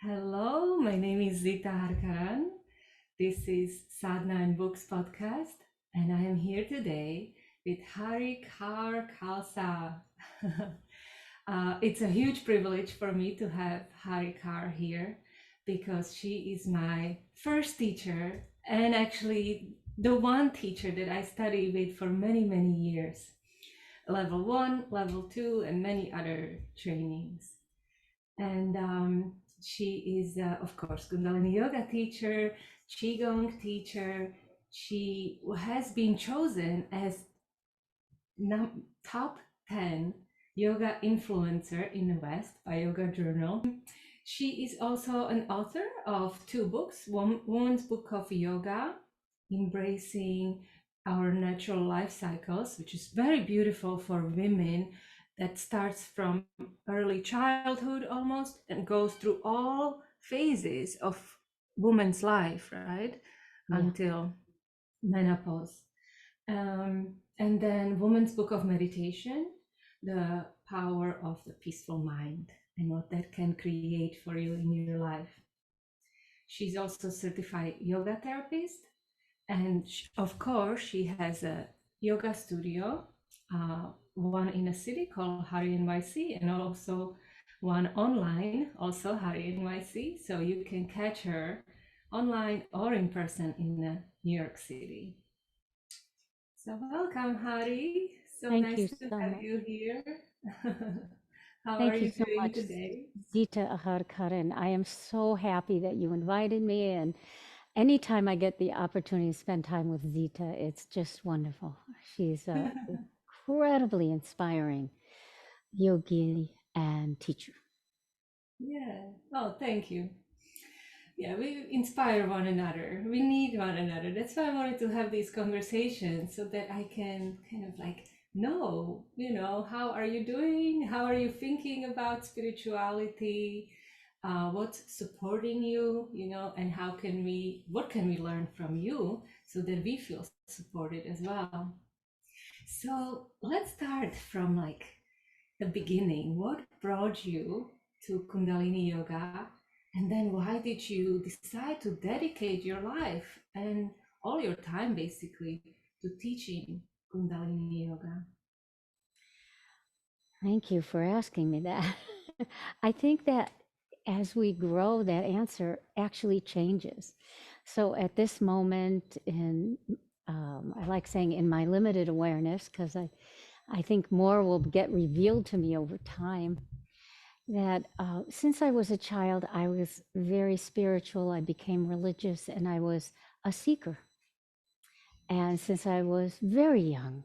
Hello, my name is Zita. This is Sadhana and Books podcast, and I am here today with Hari Kaur Khalsa. It's a huge privilege for me to have Hari Kaur here because she is my first teacher and actually the one teacher that I studied with for many, many years. Level 1, level 2, and many other trainings. And she is, of course, Kundalini yoga teacher, Qigong teacher. She has been chosen as top 10 yoga influencer in the West by Yoga Journal. She is also an author of two books, Woman's Book of Yoga, Embracing Our Natural Life Cycles, which is very beautiful for women, that starts from early childhood almost and goes through all phases of woman's life, right? Yeah. Until menopause. And then Woman's Book of Meditation, the power of the peaceful mind and what that can create for you in your life. She's also certified yoga therapist, and of course, she has a yoga studio, one in a city called Hari NYC, and also one online, also Hari NYC. So you can catch her online or in person in New York City. So welcome, Hari. So Thank nice you to so have much. you here. How are Thank you you so doing much, today? Zita Aharkaran. I am so happy that you invited me. And anytime I get the opportunity to spend time with Zita, it's just wonderful. She's incredibly inspiring yogi and teacher. Yeah. Oh, thank you. Yeah, we inspire one another. We need one another. That's why I wanted to have these conversations so that I can kind of like know, how are you doing? How are you thinking about spirituality? What's supporting you, and what can we learn from you so that we feel supported as well? So let's start from like the beginning. What brought you to Kundalini Yoga? And then why did you decide to dedicate your life and all your time basically to teaching Kundalini Yoga? Thank you for asking me that. I think that as we grow, that answer actually changes. So at this moment, I like saying in my limited awareness, because I think more will get revealed to me over time. That since I was a child, I was very spiritual. I became religious and I was a seeker. And since I was very young,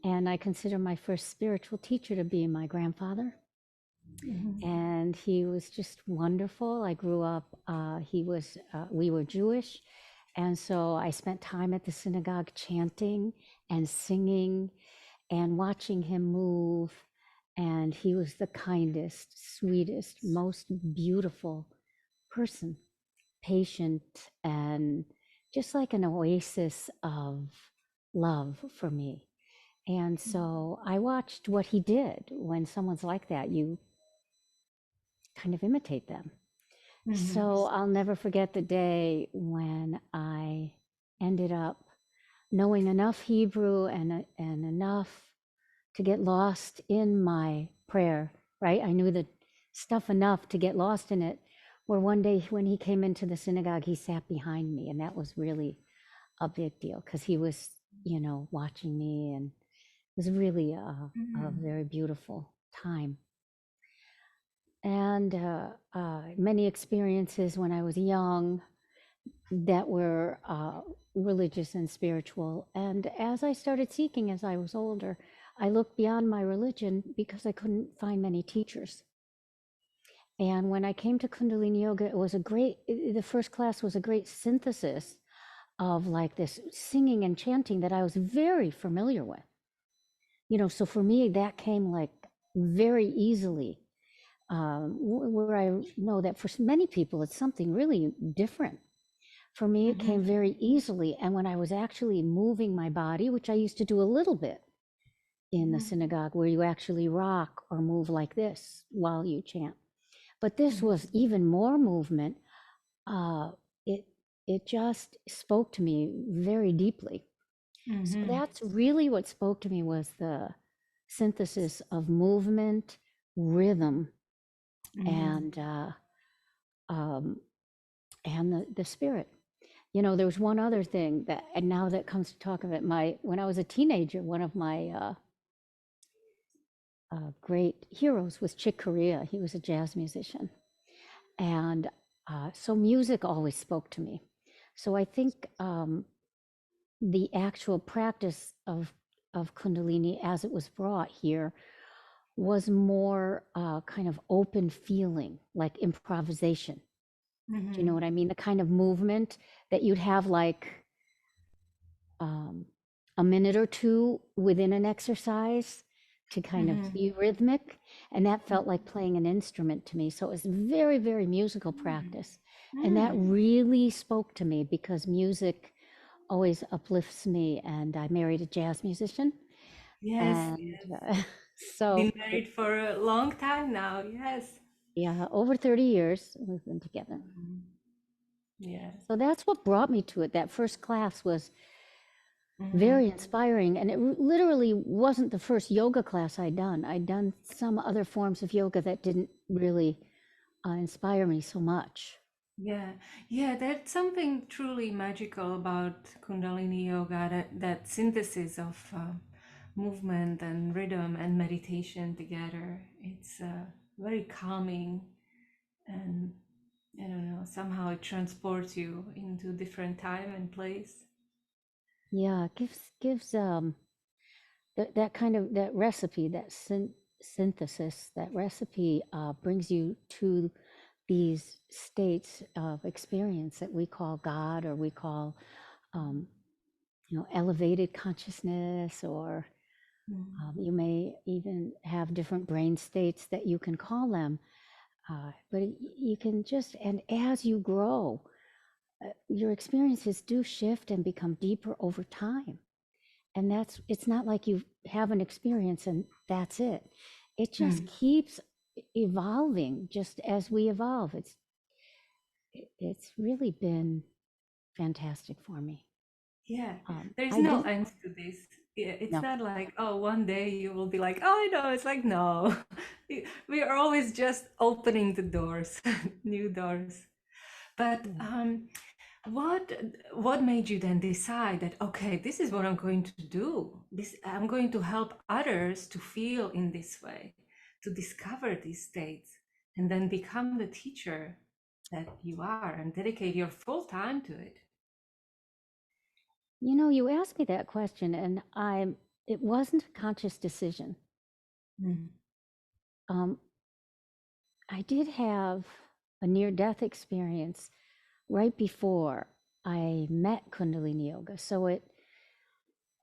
and I consider my first spiritual teacher to be my grandfather. Mhm. And he was just wonderful. I grew up, we were Jewish. And so I spent time at the synagogue chanting and singing and watching him move. And he was the kindest, sweetest, most beautiful person, patient, and just like an oasis of love for me. And so I watched what he did. When someone's like that, you kind of imitate them. Mhm. So I'll never forget the day when I ended up knowing enough Hebrew and enough to get lost in my prayer, right? I knew the stuff enough to get lost in it. Where one day when he came into the synagogue, he sat behind me, and that was really a big deal because he was, watching me, and it was really a Mhm. very beautiful time. And many experiences when I was young that were religious and spiritual. And as I started seeking as I was older, I looked beyond my religion because I couldn't find many teachers. And when I came to Kundalini Yoga, it was the first class was a great synthesis of like this singing and chanting that I was very familiar with. So for me, that came like very easily, where I know that for many people, it's something really different. For me, it came Mhm. very easily. And when I was actually moving my body, which I used to do a little bit in the Mhm. synagogue, where you actually rock or move like this while you chant. But this was even more movement. Uh, it it just spoke to me very deeply. So Mm-hmm. that's really what spoke to me, was the synthesis of movement, rhythm, Mm-hmm. and um, the spirit. You know, there was one other thing that, and now that comes to talk of it, when I was a teenager, one of my great heroes was Chick Corea. He was a jazz musician, and so music always spoke to me. So I think the actual practice of Kundalini as it was brought here was more kind of open feeling, like improvisation. Do you know Mm-hmm. what I mean? The kind of movement that you'd have like um, a minute or two within an exercise to kind of Mm-hmm. be rhythmic. And that felt like playing an instrument to me. So it was very, very musical practice. And that Mm-hmm. really spoke to me because music always uplifts me. And I married a jazz musician. Yes, And yes. so, Been married for a long time now. Yes. yeah, over 30 years we've been together. Mhm. Yes. So that's what brought me to it. That first class was Mm-hmm. very inspiring. And it literally wasn't the first yoga class I'd done. I'd done some other forms of yoga that didn't really inspire me so much. Yeah, yeah, there's something truly magical about Kundalini yoga, that synthesis of movement and rhythm and meditation together. It's very calming, and I don't know, somehow it transports you into different time and place. Yeah, it gives that kind of that recipe, that synthesis, that recipe brings you to these states of experience that we call God, or we call um, elevated consciousness, or Mm. you may even have different brain states that you can call them. But you can just, and as you grow, your experiences do shift and become deeper over time. And it's not like you have an experience and that's it. It just Mm. keeps evolving just as we evolve. It's really been fantastic for me. Yeah, there's I no didn't end to this. Yeah, it's know. not like, oh, one day you will be like, oh, I know. It's like, no. We are always just opening the doors, new doors. But Yeah. what what made you then decide that, okay, this is what I'm going to do. This I'm going to help others to feel in this way, to discover these states, and then become the teacher that you are and dedicate your full time to it. You asked me that question, and it wasn't a conscious decision. Mm. Um, I did have a near-death experience right before I met Kundalini Yoga. So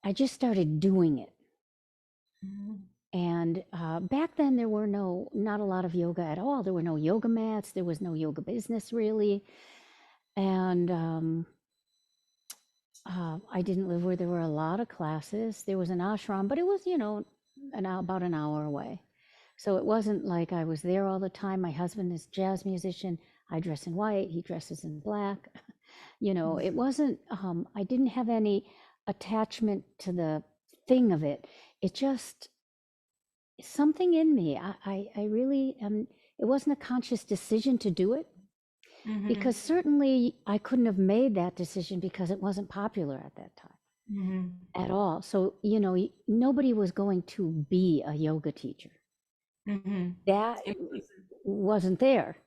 I just started doing it. Mm. And back then, there were not a lot of yoga at all. There were no yoga mats. There was no yoga business really. And I didn't live where there were a lot of classes. There was an ashram, but it was, about an hour away. So it wasn't like I was there all the time. My husband is a jazz musician. I dress in white. He dresses in black. It wasn't, I didn't have any attachment to the thing of it. It just, something in me. I really am, it wasn't a conscious decision to do it, Mhm. because certainly I couldn't have made that decision because it wasn't popular at that time Mhm. at all. So, nobody was going to be a yoga teacher. Mhm. That Impulsive. wasn't there.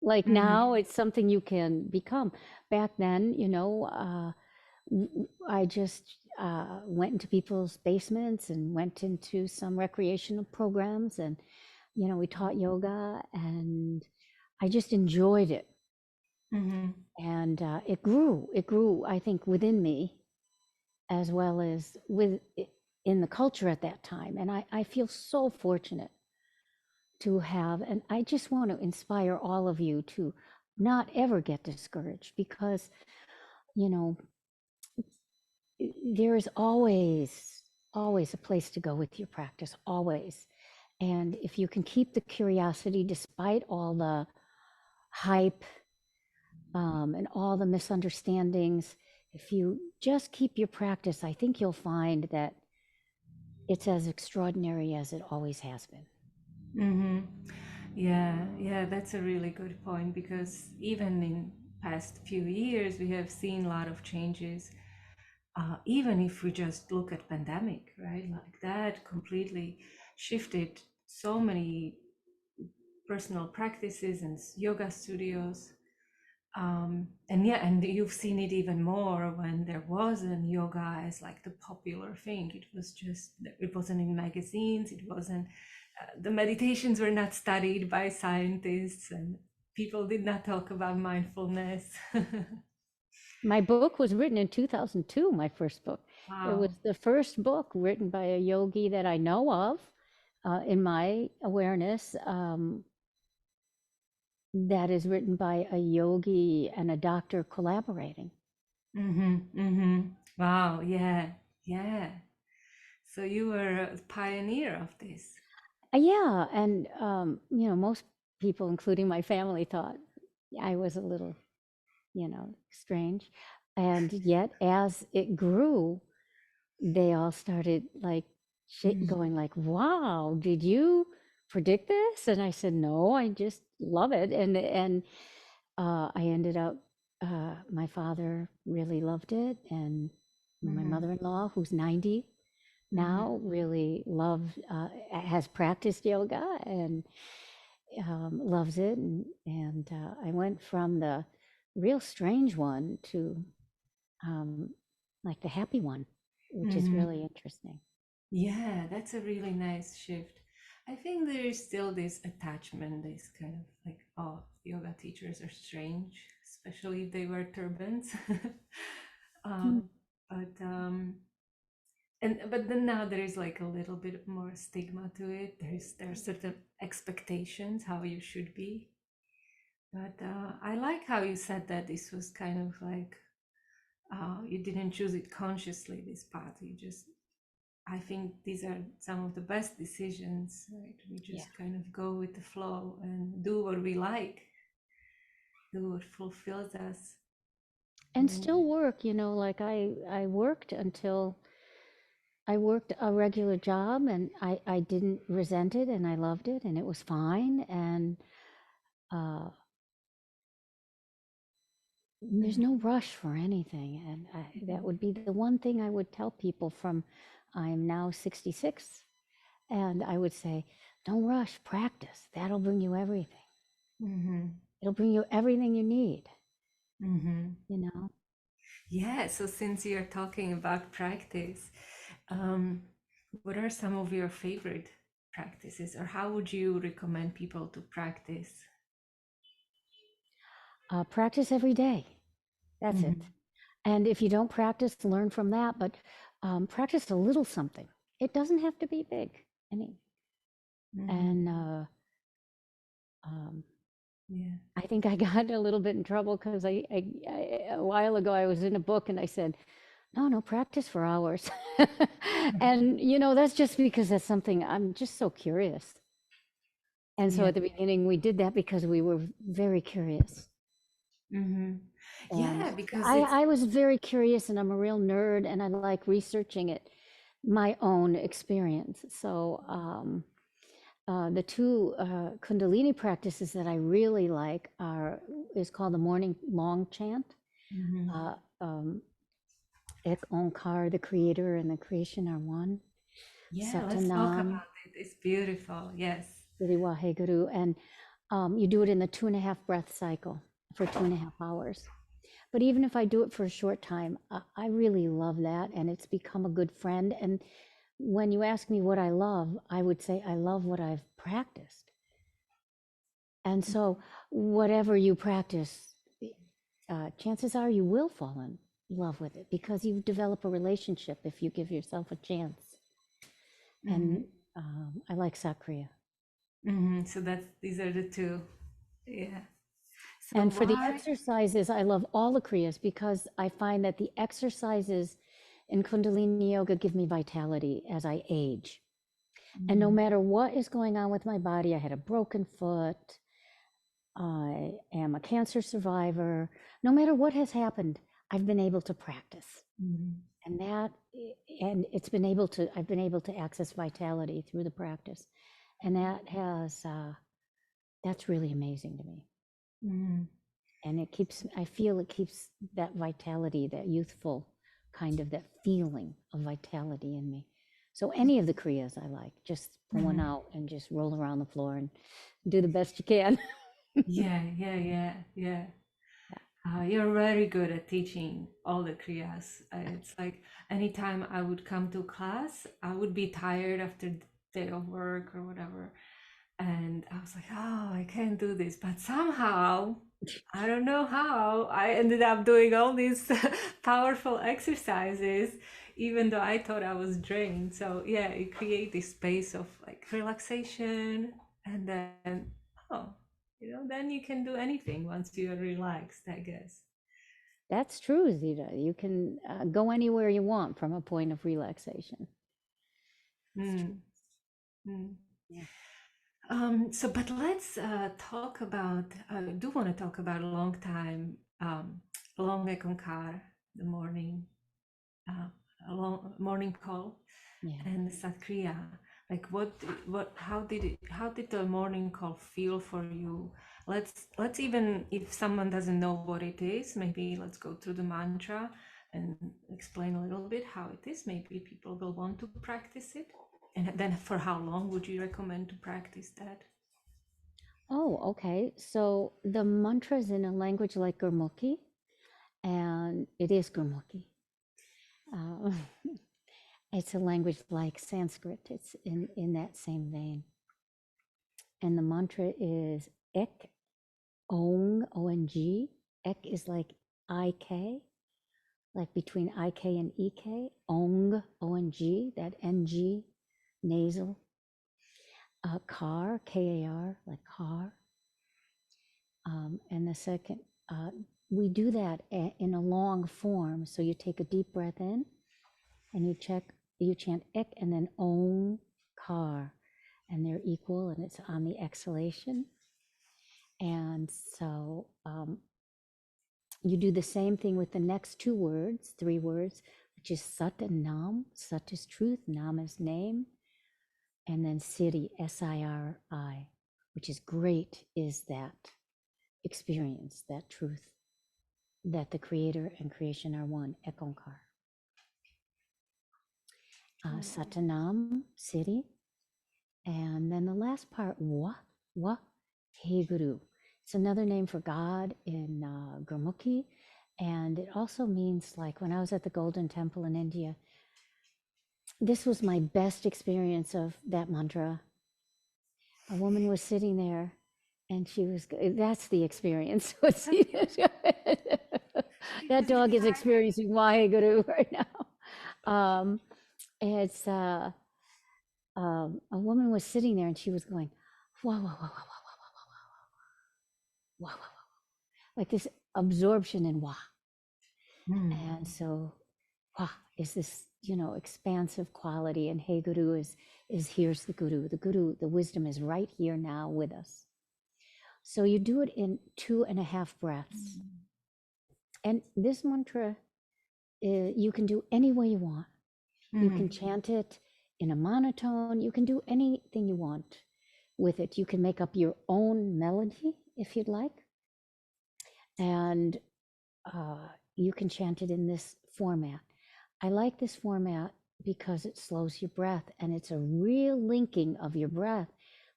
Like Mhm. now, it's something you can become. Back then, I just went into people's basements and went into some recreational programs, and we taught yoga, and I just enjoyed it. Mhm. And it grew, I think, within me, as well as in the culture at that time. And I feel so fortunate to have, and I just want to inspire all of you to not ever get discouraged, because you know there is always a place to go with your practice, always. And if you can keep the curiosity despite all the hype and all the misunderstandings, if you just keep your practice, I think you'll find that it's as extraordinary as it always has been. Mm-hmm. Yeah, that's a really good point, because even in past few years we have seen a lot of changes. Even if we just look at pandemic, right? Like that completely shifted so many personal practices and yoga studios. And yeah, and you've seen it even more when there wasn't yoga as like the popular thing. It wasn't in magazines. It wasn't, the meditations were not studied by scientists, and people did not talk about mindfulness. My book was written in 2002, my first book. It was Wow. the first book written by a yogi that I know of in my awareness. That is written by a yogi and a doctor collaborating. Wow. Yeah. So you were a pioneer of this. Yeah, and most people, including my family, thought I was a little, strange. And yet, as it grew, they all started like Mm. going like, "Wow, did you predict this?" And I said, "No, I just love it." And I ended up, my father really loved it, and my Mhm. mother-in-law, who's 90 Mhm. now, really has practiced yoga and loves it. And I went from the real strange one to um, like the happy one, which is Mhm. really interesting. Yeah, that's a really nice shift. I think there is still this attachment, this kind of like, oh, yoga teachers are strange, especially if they wear turbans. Mm. um, but then now there is like a little bit more stigma to it. There are certain expectations how you should be. But I like how you said that this was kind of like, you didn't choose it consciously, this path. I think these are some of the best decisions, right? We Yeah. just kind of go with the flow and do what we like, do what fulfills us. And And still work, like I worked until I worked a regular job, and I didn't resent it, and I loved it, and it was fine. And uh, there's no rush for anything. And that would be the one thing I would tell people from, I'm now 66, and I would say, don't rush, practice. That'll bring you everything. mm-hmm, It'll bring you everything you need, mm-hmm. you know? Yeah, so since you're talking about practice, um, what are some of your favorite practices, or how would you recommend people to practice? Practice every day. That's it. Mm-hmm, And if you don't practice, learn from that, but practice a little something. It doesn't have to be big. Any, mm-hmm. and um, Yeah. I think I got a little bit in trouble because a while ago I was in a book and I said, no, practice for hours. And, that's just because that's something I'm just so curious. And so Yeah. at the beginning, we did that because we were very curious. Mm-hmm. And Yeah, because I, it's I was very curious, and I'm a real nerd, and I like researching it, my own experience. So the two Kundalini practices that I really like is called the morning long chant. mm-hmm. Uh, um, Ek Ong Kaar, the creator and the creation are one. Yeah, let's talk Satanam, about it. It's beautiful. Yes. Siri Guru, and you do it in the 2.5 breath cycle for 2.5 hours. But even if I do it for a short time, I really love that, and it's become a good friend. And when you ask me what I love, I would say I love what I've practiced. And so, whatever you practice, chances are you will fall in love with it because you develop a relationship if you give yourself a chance. Mm-hmm. And I like Sakriya. Mm-hmm. So these are the two. Yeah. So And for the why? exercises, I love all the Kriyas because I find that the exercises in Kundalini Yoga give me vitality as I age. And no matter what is going on with my body, I had a broken foot, I am a cancer survivor, no matter what has happened, I've been able to practice. And it's been able to, I've been able to access vitality through the practice. And that's really amazing to me. And it keeps, I feel it keeps that vitality, that youthful kind of, that feeling of vitality in me. So any of the Kriyas I like, just pull one out and just roll around the floor and do the best you can. Yeah. You're very good at teaching all the Kriyas. It's like anytime I would come to class, I would be tired after the day of work or whatever. And I was like, oh, I can't do this. But somehow, I don't know how, I ended up doing all these powerful exercises, even though I thought I was drained. So yeah, it creates this space of like relaxation. And then, oh, then you can do anything once you're relaxed, I guess. That's true, Zita. You can go anywhere you want from a point of relaxation. Mm, mm. Yeah. But let's talk about, I do want to talk about a long time, long Ek Ong Kaar, the morning, uh, a long morning call, Yeah. and Kriya. Like how did the morning call feel for you? Let's even, if someone doesn't know what it is, maybe let's go through the mantra and explain a little bit how it is. Maybe people will want to practice it. And then for how long would you recommend to practice that? Oh, okay. So the mantra is in a language like Gurmukhi, and it is Gurmukhi. Uh, it's a language like Sanskrit. It's in that same vein. And the mantra is Ek Ong, O-N-G. Ek is like I-K, like between I-K and E-K. Ong, O-N-G, that N-G, nasal. Kar, K-A-R, like car. And the second, we do that in a long form. So you take a deep breath in and you chant Ek and then Ong Kaar, and they're equal and it's on the exhalation. And so you do the same thing with the next three words, which is Sat and Nam. Sat is truth, Nam is name, and then Siri, S-I-R-I, which is great, is that experience, that truth, that the creator and creation are one, Ek Ong Kaar. Satanam, Siri. And then the last part, Wa, He Guru. It's another name for God in Gurmukhi. And it also means, like when I was at the Golden Temple in India, this was my best experience of that mantra. A woman was sitting there and that's the experience. That dog is experiencing Waheguru right now. It's a woman was sitting there and she was going, wow, wow, wow, wow, wow, wow, wow, wow, wow, wow, like this absorption in Wah. And so Wah is this, expansive quality, and Hey Guru is here's the Guru. The wisdom is right here now with us. So you do it in 2.5 breaths. And this mantra, you can do any way you want. You can chant it in a monotone. You can do anything you want with it. You can make up your own melody if you'd like. And you can chant it in this format. I like this format because it slows your breath, and it's a real linking of your breath,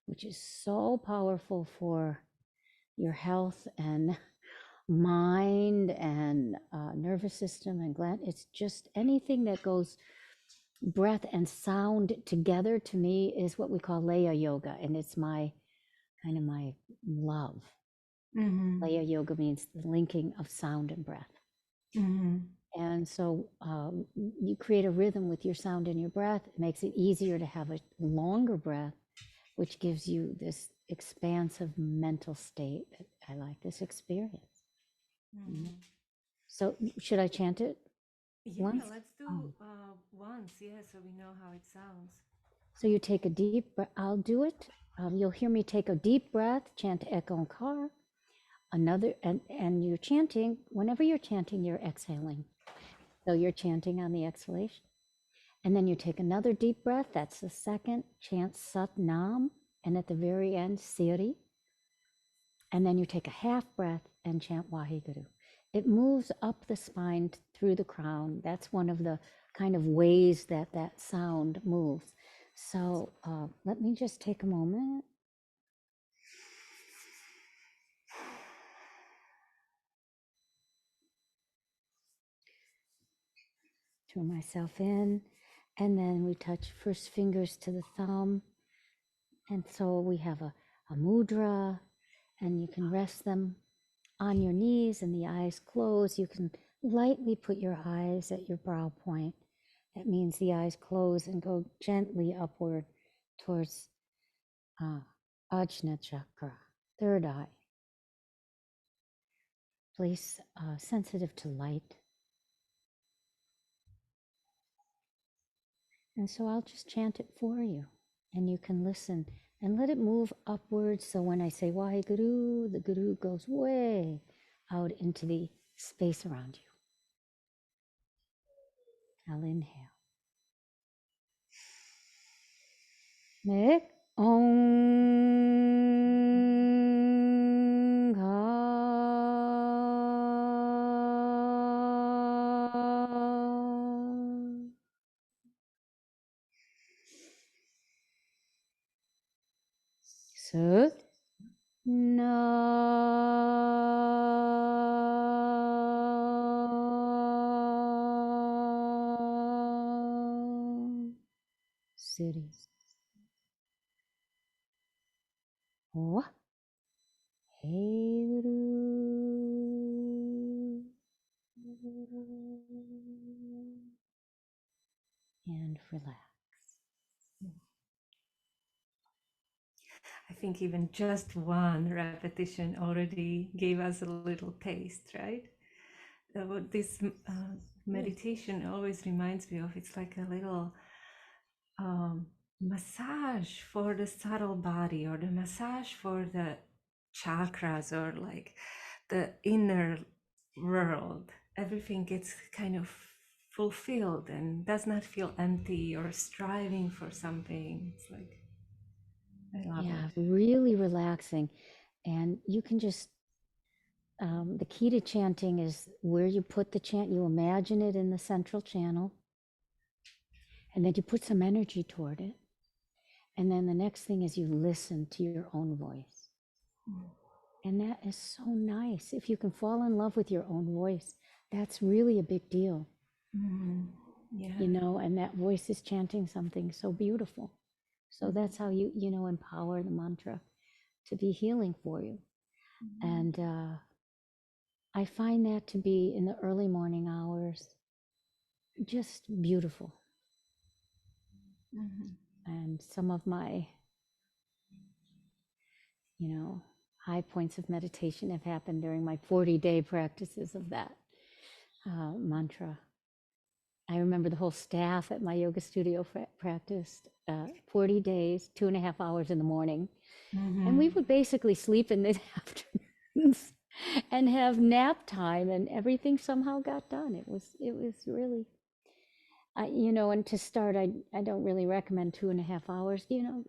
which is so powerful for your health and mind and nervous system and gland. It's just anything that goes breath and sound together, to me, is what we call Laya Yoga, and it's my love. Laya Yoga means the linking of sound and breath. And so you create a rhythm with your sound and your breath. It makes it easier to have a longer breath, which gives you this expansive mental state. I like this experience. So should I chant it? Yeah, Once? let's do once, yeah, so we know how it sounds. So you take a deep breath. I'll do it. You'll hear me take a deep breath, chant Ek Ong Kaar. Another, and you're chanting, whenever you're chanting, you're exhaling. So you're chanting on the exhalation. And then you take another deep breath. That's the second. Chant Sat Nam. And at the very end, Siri. And then you take a half breath and chant Waheguru. It moves up the spine through the crown. That's one of the kind of ways that that sound moves. So let me just take a moment. Draw myself in. And then we touch first fingers to the thumb. And so we have a mudra, and you can rest them on your knees and the eyes closed. You can lightly put your eyes at your brow point. That means the eyes close and go gently upward towards Ajna chakra, third eye. Place sensitive to light. And so I'll just chant it for you, and you can listen and let it move upwards. So when I say Waheguru, the Guru goes way out into the space around you. I'll inhale. Ek Ong Kaar. Sat Nam. City. Wah. Hey Guru. And relax. I think even just one repetition already gave us a little taste, right? What this meditation always reminds me of, it's like a little massage for the subtle body, or the massage for the chakras, or like the inner world. Everything gets kind of fulfilled and does not feel empty or striving for something. It's like, I love it. Really relaxing. And you can just, the key to chanting is where you put the chant. You imagine it in the central channel, and then you put some energy toward it. And then the next thing is you listen to your own voice. And that is so nice. If you can fall in love with your own voice, that's really a big deal. Yeah. You know, and that voice is chanting something so beautiful. So that's how you empower the mantra to be healing for you. And I find that to be in the early morning hours just beautiful. And some of my, high points of meditation have happened during my 40-day practices of that mantra. I remember the whole staff at my yoga studio practiced 40 days, 2.5 hours in the morning. And we would basically sleep in the afternoons and have nap time, and everything somehow got done. It was really, and to start, I don't really recommend 2.5 hours.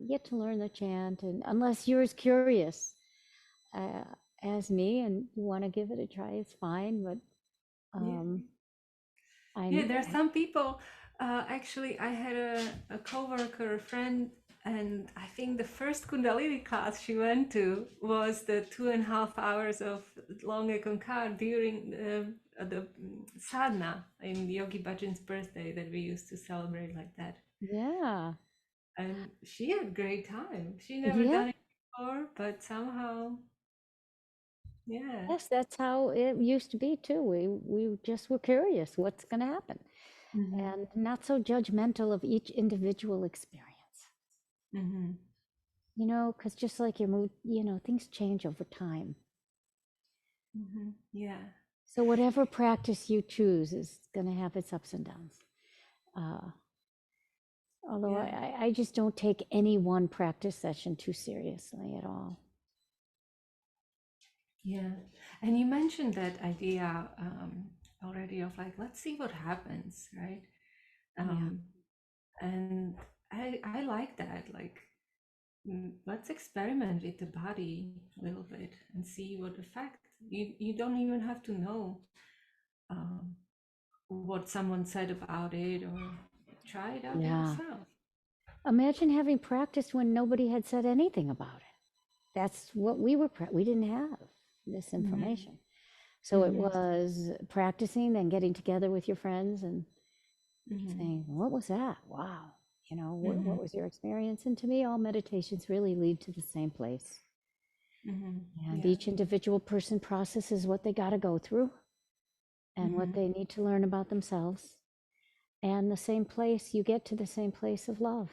Get to learn the chant, and unless you're as curious as me and you want to give it a try, it's fine. But there are some people. Actually, I had a coworker, a friend, and I think the first Kundalini class she went to was the 2.5 hours of long Ek Ong Kaar during the sadhana in Yogi Bhajan's birthday that we used to celebrate like that. Yeah. And she had a great time. She never done it before, but somehow, yeah. Yes, that's how it used to be too. We just were curious what's going to happen, and not so judgmental of each individual experience. Because just like your mood, things change over time. Yeah. So whatever practice you choose is going to have its ups and downs. Although Yeah. I just don't take any one practice session too seriously at all. Yeah. And you mentioned that idea already of like, let's see what happens, right? Yeah. Um, and I like that. Like, let's experiment with the body a little bit and see what effect. You don't even have to know um, what someone said about it, or try it out Yeah. yourself. Imagine having practiced when nobody had said anything about it. That's what we were, we didn't have this Mm-hmm. information. So it was practicing, then getting together with your friends and Mm-hmm. saying, what was that? Wow. Mm-hmm. What was your experience? And to me, all meditations really lead to the same place. Mm-hmm. And Yeah. each individual person processes what they got to go through and what Mm-hmm. they need to learn about themselves. And the same place, you get to the same place of love.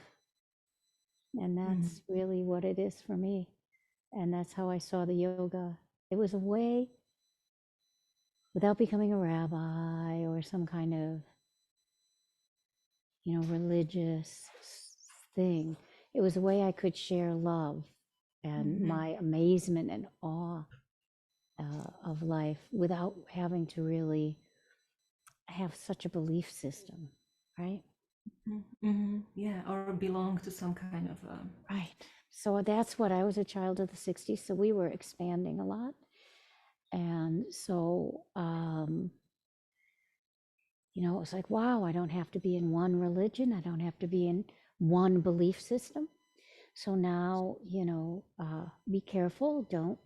And Mm-hmm. that's really what it is for me. And that's how I saw the yoga. It was a way, without becoming a rabbi or some kind of, religious thing. It was a way I could share love and Mm-hmm. my amazement and awe of life without having to really have such a belief system, right? Mm-hmm. Yeah, or belong to some kind of Right. So that's what I was a child of the 60s. So we were expanding a lot. And so, it was like, wow, I don't have to be in one religion. I don't have to be in one belief system. So now, be careful. Don't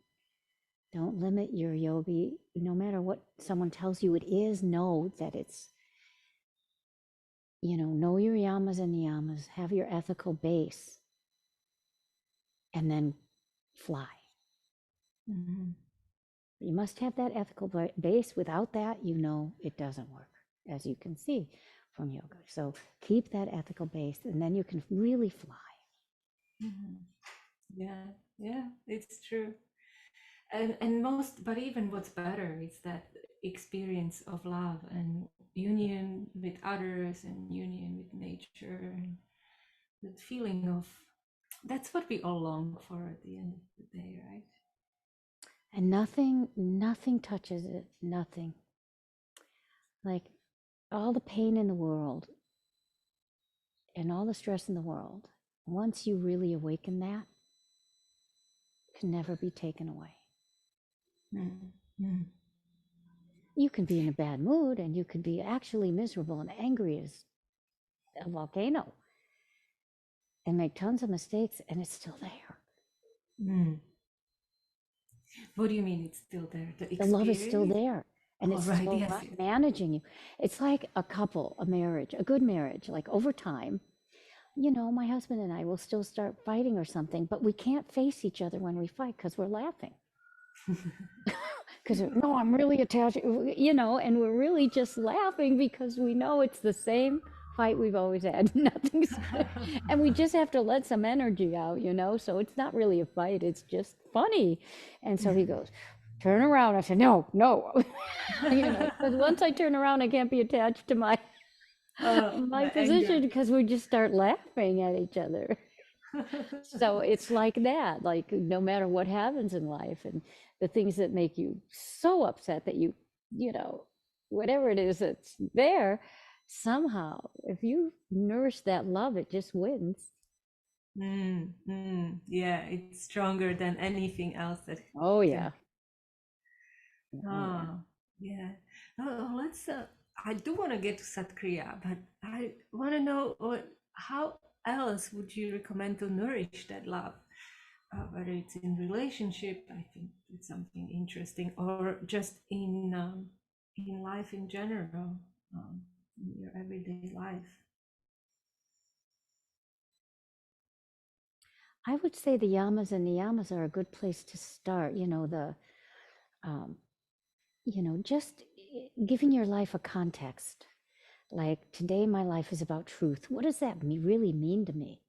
limit your yogi. No matter what someone tells you it is, know that it's, know your yamas and niyamas, have your ethical base, and then fly. mm-hmm. You must have that ethical base. Without that, it doesn't work, as you can see from yoga. So keep that ethical base, and then you can really fly. Mm-hmm. Yeah, yeah, it's true. But even what's better is that experience of love and union with others and union with nature, and that feeling of, that's what we all long for at the end of the day, right? And nothing touches it. Nothing. Like all the pain in the world and all the stress in the world, once you really awaken that, can never be taken away. Mm-hmm. You can be in a bad mood and you can be actually miserable and angry as a volcano and make tons of mistakes, and it's still there. Mm. What do you mean it's still there? The The love is still experience? there, and Oh, it's right. still Yes, yes. managing you. It's like a couple, a marriage, a good marriage. Like over time, my husband and I will still start fighting or something, but we can't face each other when we fight because we're laughing. Because no, I'm really attached, and we're really just laughing because we know it's the same fight we've always had. Nothing's, and we just have to let some energy out, so it's not really a fight, it's just funny. And so he goes, turn around. I said, no, no. Because once I turn around, I can't be attached to my my My position anger. because we just start laughing at each other. So it's like that, like no matter what happens in life and the things that make you so upset that whatever it is that's there, somehow, if you nourish that love, it just wins. Yeah, it's stronger than anything else that Oh, can. yeah. Oh, yeah. Oh, yeah. Let's. I do want to get to Satkriya, but I want to know how else would you recommend to nourish that love? Whether it's in relationship, I think it's something interesting, or just in life in general, in your everyday life. I would say the yamas and niyamas are a good place to start. Um, just giving your life a context. Like today, my life is about truth. What does that really mean to me?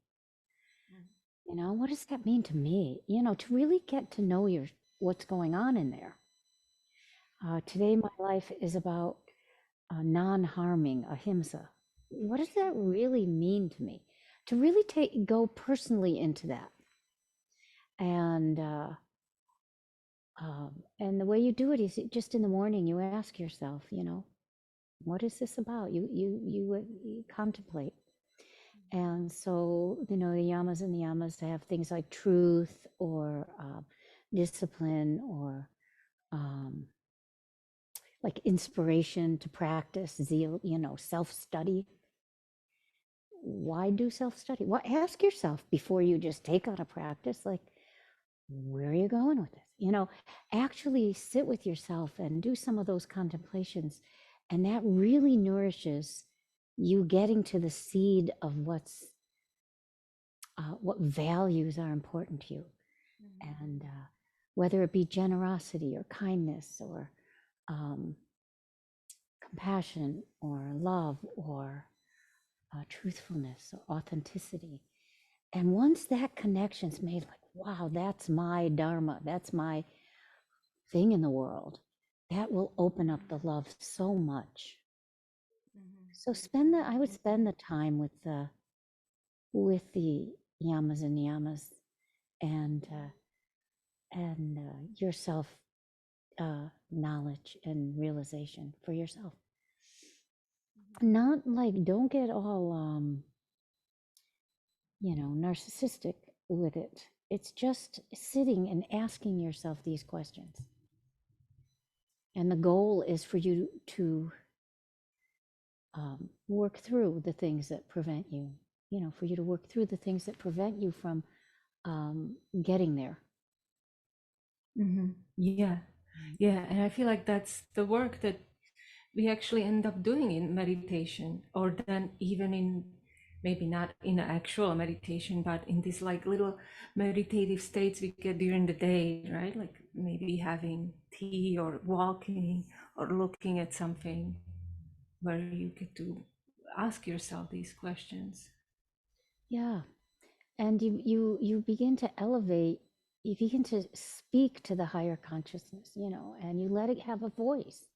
What does that mean to me? To really get to know what's going on in there. Today, my life is about non-harming, ahimsa. What does that really mean to me? to really go personally into that. And the way you do it is just in the morning, you ask yourself, what is this about? You contemplate. And so, the yamas and niyamas have things like truth or discipline or like inspiration to practice, zeal, self-study. Why do self-study? Well, ask yourself before you just take on a practice, like, where are you going with this? Actually sit with yourself and do some of those contemplations. And that really nourishes you getting to the seed of what values are important to you. And whether it be generosity or kindness or compassion or love or truthfulness or authenticity. And once that connection's made, like, wow, that's my dharma, that's my thing in the world, that will open up the love so much. So I would spend the time with the yamas and niyamas and yourself knowledge and realization for yourself. Not like, don't get all narcissistic with it. It's just sitting and asking yourself these questions. And the goal is for you to work through the things that prevent you, for you to work through the things that prevent you from getting there. Yeah. And I feel like that's the work that we actually end up doing in meditation, or then even in, maybe not in actual meditation, but in these like little meditative states we get during the day, right? Like maybe having tea or walking or looking at something, where you get to ask yourself these questions. Yeah. And you begin to elevate, you begin to speak to the higher consciousness, and you let it have a voice.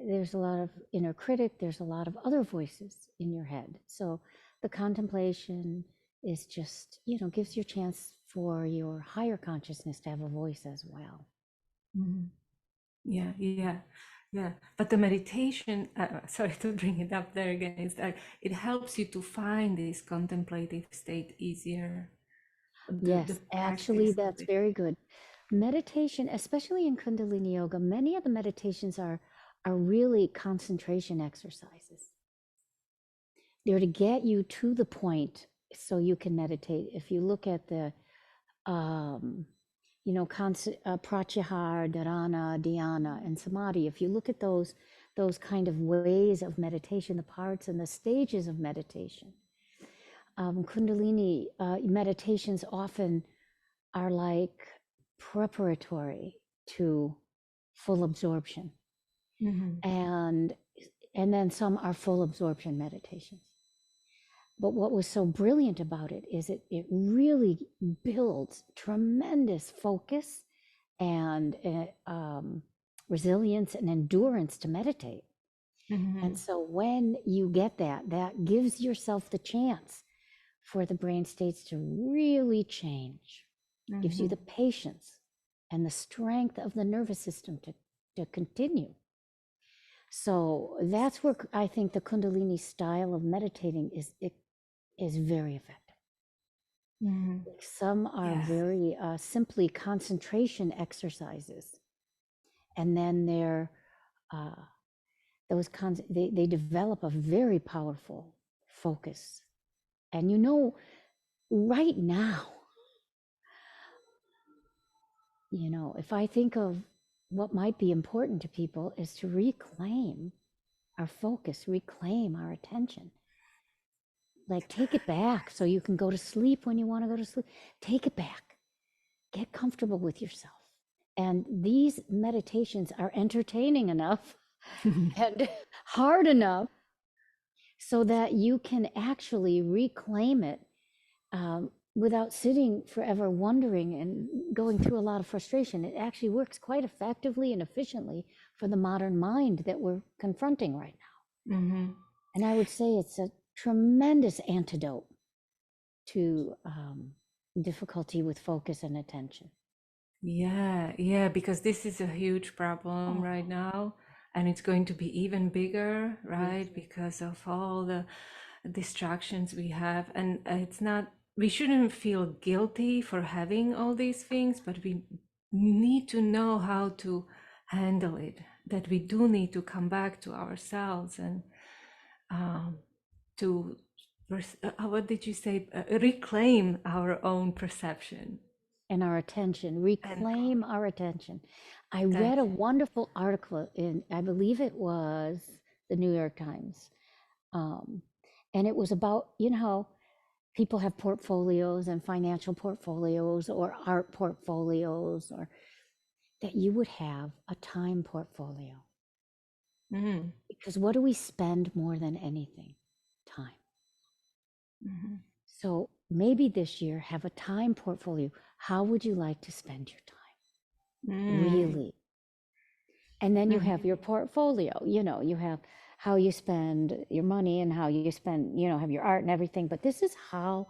There's a lot of inner critic, there's a lot of other voices in your head. So the contemplation is just, gives you a chance for your higher consciousness to have a voice as well. Yeah. But the meditation, sorry to bring it up there again, is that it helps you to find this contemplative state easier. Yes, actually, that's very good. Meditation, especially in Kundalini yoga, many of the meditations are really concentration exercises. They're to get you to the point so you can meditate. If you look at the pratyahara, dharana, dhyana, and samadhi, if you look at those kind of ways of meditation, the parts and the stages of meditation, Kundalini meditations often are like preparatory to full absorption. And then some are full absorption meditations. But what was so brilliant about it is it really builds tremendous focus and resilience and endurance to meditate. And so when you get that gives yourself the chance for the brain states to really change, gives you the patience and the strength of the nervous system to continue. So that's where I think the Kundalini style of meditating is very effective. Some are very simply concentration exercises, and then they're they develop a very powerful focus. And right now, if I think of what might be important to people, is to reclaim our focus, reclaim our attention. Like, take it back so you can go to sleep when you want to go to sleep. Take it back. Get comfortable with yourself. And these meditations are entertaining enough and hard enough so that you can actually reclaim it without sitting forever wondering and going through a lot of frustration. It actually works quite effectively and efficiently for the modern mind that we're confronting right now. And I would say it's a tremendous antidote to difficulty with focus and attention. Yeah, because this is a huge problem Oh, right now, and it's going to be even bigger, yes. right? Because of all the distractions we have. And it's not, we shouldn't feel guilty for having all these things, but we need to know how to handle it, that we do need to come back to ourselves and um, to, what did you say? Reclaim our own perception. And our attention, And reclaim our attention. I read that's a wonderful article in, I believe it was the New York Times. And it was about, you know, how people have portfolios and financial portfolios or art portfolios, or that you would have a time portfolio. mm, Because what do we spend more than anything? Time. mhm. So maybe this year have a time portfolio. How would you like to spend your time? Mm, Really? And then you mhm. have your portfolio, you know, you have how you spend your money and how you spend, you know, have your art and everything. But this is how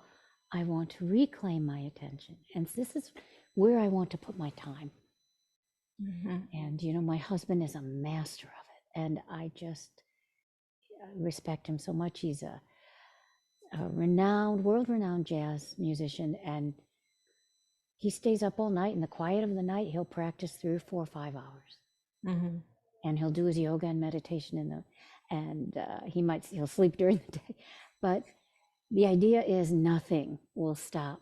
I want to reclaim my attention. And this is where I want to put my time. Mhm. And, you know, my husband is a master of it. And I just respect him so much. He's a renowned, world renowned jazz musician. And he stays up all night. In the quiet of the night, he'll practice 3 or 4 or 5 hours. Mhm. And he'll do his yoga and meditation in the, and he'll sleep during the day. But the idea is nothing will stop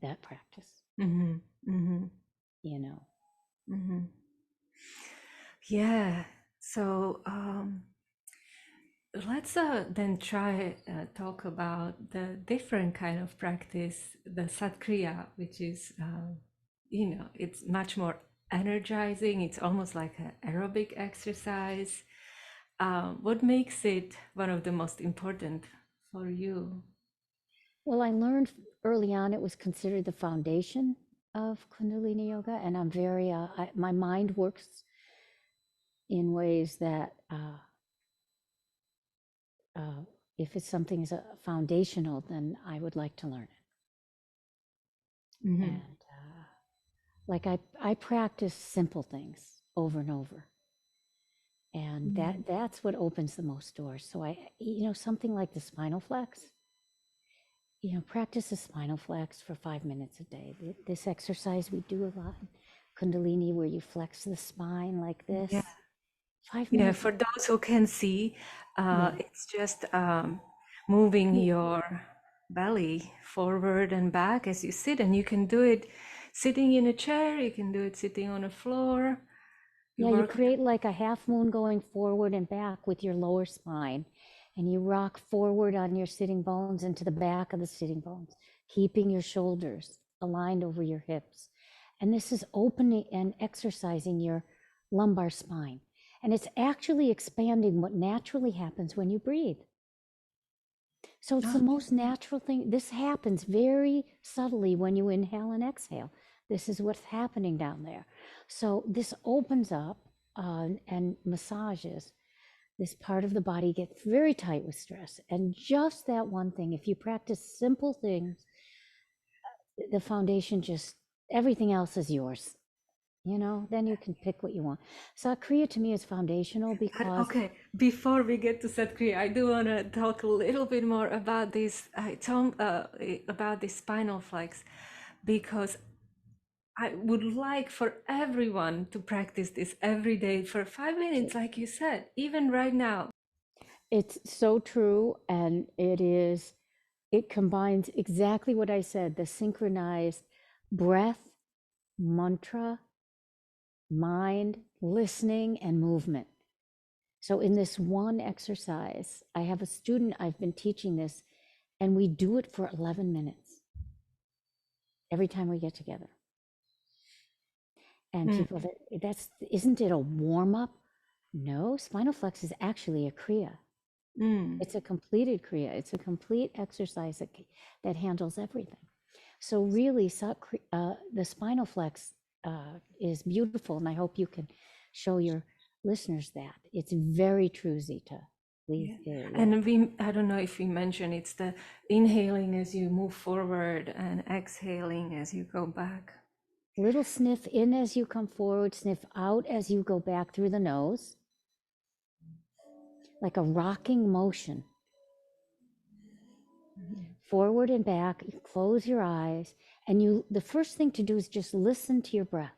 that practice, Mhm. Mhm. you know. Mhm. Yeah. So let's then try talk about the different kind of practice, the Satkriya, which is it's much more energizing. It's almost like an aerobic exercise. What makes it one of the most important for you? Well, I learned early on it was considered the foundation of Kundalini yoga, and I'm very my mind works in ways that uh, if it's something is foundational, then I would like to learn it. Mhm. And like I practice simple things over and over, and Mhm. that's what opens the most doors. So I, you know, something like the spinal flex, you know, practice the spinal flex for 5 minutes a day. This exercise we do a lot in Kundalini, where you flex the spine like Yeah. this. five Yeah, minutes for those who can see, Yeah, it's just moving you, your belly forward and back as you sit, and you can do it sitting in a chair, you can do it sitting on a floor. You yeah, you work with, create like a half moon going forward and back with your lower spine, and you rock forward on your sitting bones into the back of the sitting bones, keeping your shoulders aligned over your hips. And this is opening and exercising your lumbar spine. And it's actually expanding what naturally happens when you breathe. So it's the oh, most natural thing. This happens very subtly when you inhale and exhale. This is what's happening down there. So this opens up and massages. This part of the body gets very tight with stress. And just that one thing, if you practice simple things, the foundation just, everything else is yours. You know, then you can pick what you want. So Kriya to me is foundational but because okay, before we get to Satkriya, I do want to talk a little bit more about this, about this spinal flex, because I would like for everyone to practice this every day for 5 minutes, like you said, even right now. it's so true. And it combines exactly what I said, the synchronized breath, mantra, mind, listening, and movement. So, in this one exercise, I have a student, I've been teaching this, and we do it for 11 minutes every time we get together. And Mm, people, isn't it a warm up? No, spinal flex is actually a Kriya. mm, It's a completed Kriya. It's a complete exercise that handles everything. So really, the spinal flex is beautiful, and I hope you can show your listeners that. It's very true, Zita. Yeah. Yeah. And I don't know if we mentioned, it's the inhaling as you move forward and exhaling as you go back. Little sniff in as you come forward, sniff out as you go back through the nose, like a rocking motion. Forward and back, you close your eyes, and the first thing to do is just listen to your breath.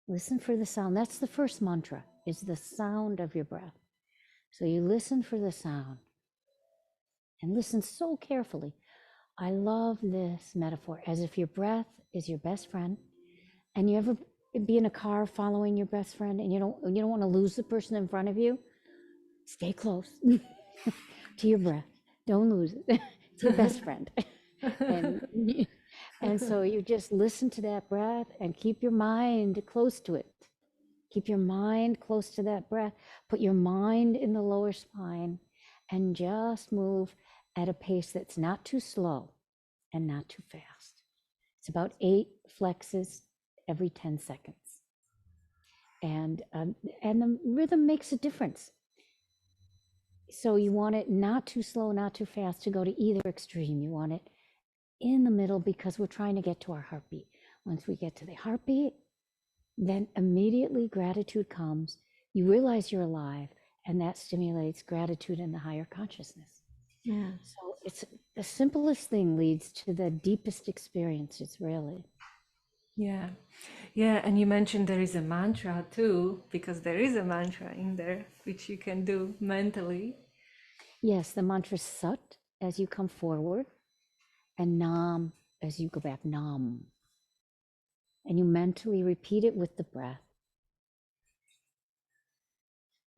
Listen for the sound. That's the first mantra, is the sound of your breath. So you listen for the sound and listen so carefully. I love this metaphor, as if your breath is your best friend. And you ever be in a car following your best friend, and you don't want to lose the person in front of you? Stay close to your breath. Don't lose it. It's your best friend. And so you just listen to that breath and keep your mind close to it. Keep your mind close to that breath. Put your mind in the lower spine and just move at a pace that's not too slow and not too fast. It's about 8 flexes every 10 seconds. And the rhythm makes a difference. So you want it not too slow, not too fast to go to either extreme. You want it in the middle, because we're trying to get to our heartbeat. Once we get to the heartbeat, then immediately gratitude comes. You realize you're alive, and that stimulates gratitude in the higher consciousness. Yeah. So it's the simplest thing leads to the deepest experiences, really. Yeah. Yeah. And you mentioned there is a mantra too, because there is a mantra in there, which you can do mentally. Yes, the mantra Sat as you come forward, and Nam as you go back, Nam. And you mentally repeat it with the breath.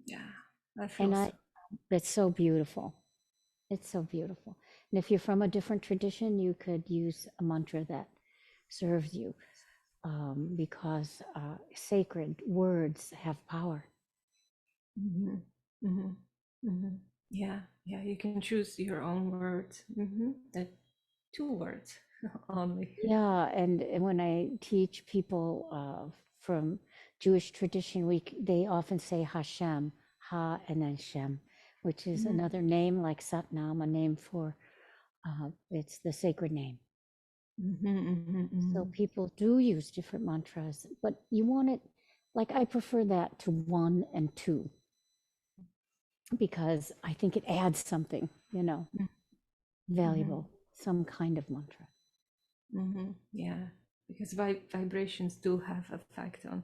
Yeah. I feel And it's so beautiful. It's so beautiful. And if you're from a different tradition, you could use a mantra that serves you, because sacred words have power. Mm-hmm. Mm-hmm. Mm-hmm. Yeah. Yeah. You can choose your own words. That 2 words only. Yeah, and when I teach people from Jewish tradition, they often say Hashem, Ha, and then Shem, which is another name like Satnam, a name for it's the sacred name. So people do use different mantras, but you want it, like I prefer that to 1 and 2, because I think it adds something, valuable, some kind of mantra. Yeah, because vibrations do have effect on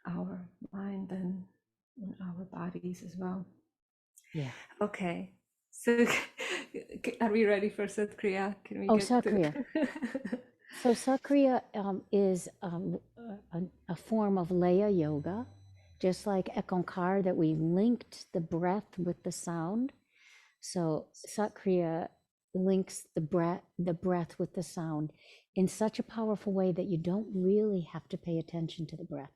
our mind and on our bodies as well. Yeah. Okay, so are we ready for Sat Kriya? Can we get Sat to Kriya. So Sat Kriya is a form of Laya yoga, just like Ek Ong Kaar, that we linked the breath with the sound. So Sat Kriya links the breath with the sound in such a powerful way that you don't really have to pay attention to the breath.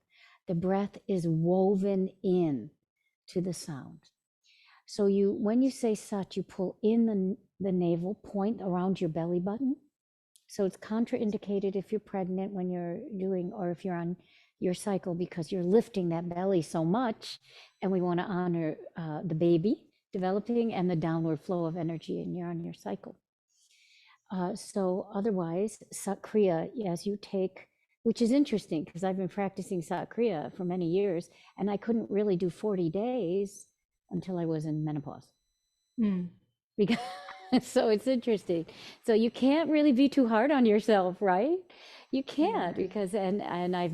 The breath is woven in to the sound. So when you say Sat, you pull in the navel point around your belly button. So it's contraindicated if you're pregnant when you're doing, or if you're on your cycle, because you're lifting that belly so much, and we want to honor the baby developing and the downward flow of energy, and you're on your cycle. So otherwise, Sat Kriya, as you take, which is interesting because I've been practicing Sat Kriya for many years, and I couldn't really do 40 days until I was in menopause. Because so it's interesting. So you can't really be too hard on yourself, right? You can't, because and I've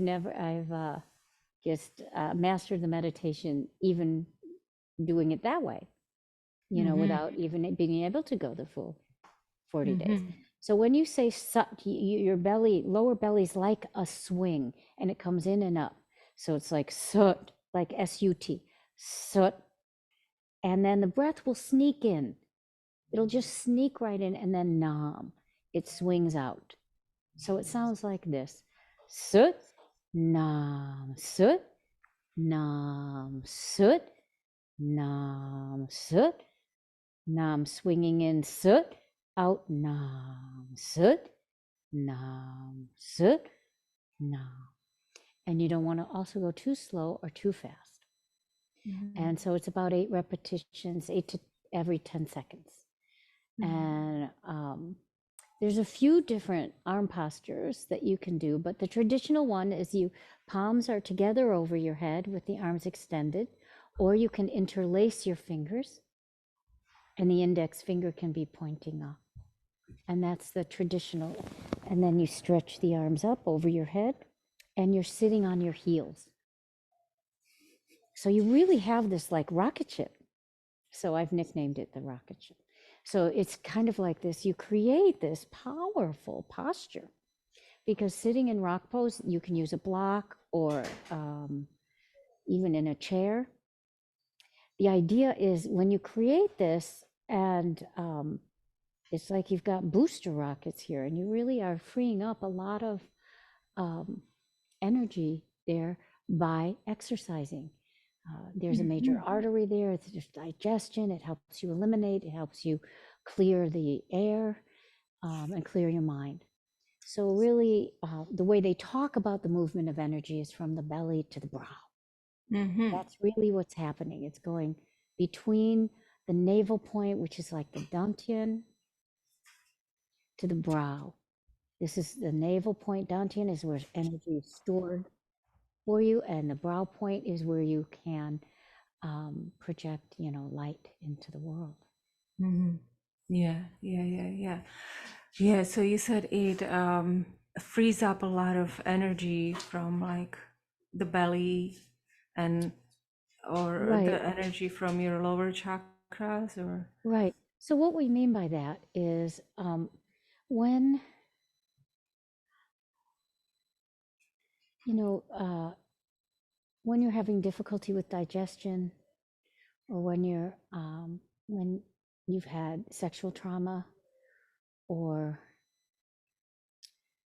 just mastered the meditation, even doing it that way, without even being able to go the full 40 days. So when you say Sat, your lower belly's like a swing, and it comes in and up. So it's like Sut, like S-U-T, Sut. And then the breath will sneak in. It'll just sneak right in, and then Nam, it swings out. So it sounds like this: Sut, Nam, Sut, Nam, Sut, Nam, Sut, Nam, swinging in, Sut, out, Nam, Sut, Nam, Sut, Nam. And you don't want to also go too slow or too fast. And so it's about 8 repetitions, 8 to every 10 seconds. And there's a few different arm postures that you can do, but the traditional one is palms are together over your head with the arms extended, or you can interlace your fingers and the index finger can be pointing up. And that's the traditional. And then you stretch the arms up over your head and you're sitting on your heels. So you really have this like rocket ship. So I've nicknamed it the rocket ship. So it's kind of like this, you create this powerful posture, because sitting in rock pose, you can use a block or even in a chair. The idea is when you create this, and it's like you've got booster rockets here, and you really are freeing up a lot of energy there by exercising. There's a major artery there. It's just digestion. It helps you eliminate. It helps you clear the air and clear your mind. So really, the way they talk about the movement of energy is from the belly to the brow. That's really what's happening. It's going between the navel point, which is like the dantian, to the brow. This is the navel point. Dantian is where energy is stored for you, and the brow point is where you can project, light into the world. Yeah. So you said it frees up a lot of energy from like the belly or Right. the energy from your lower chakras, or Right. So what we mean by that is when when you're having difficulty with digestion, or when you've had sexual trauma, or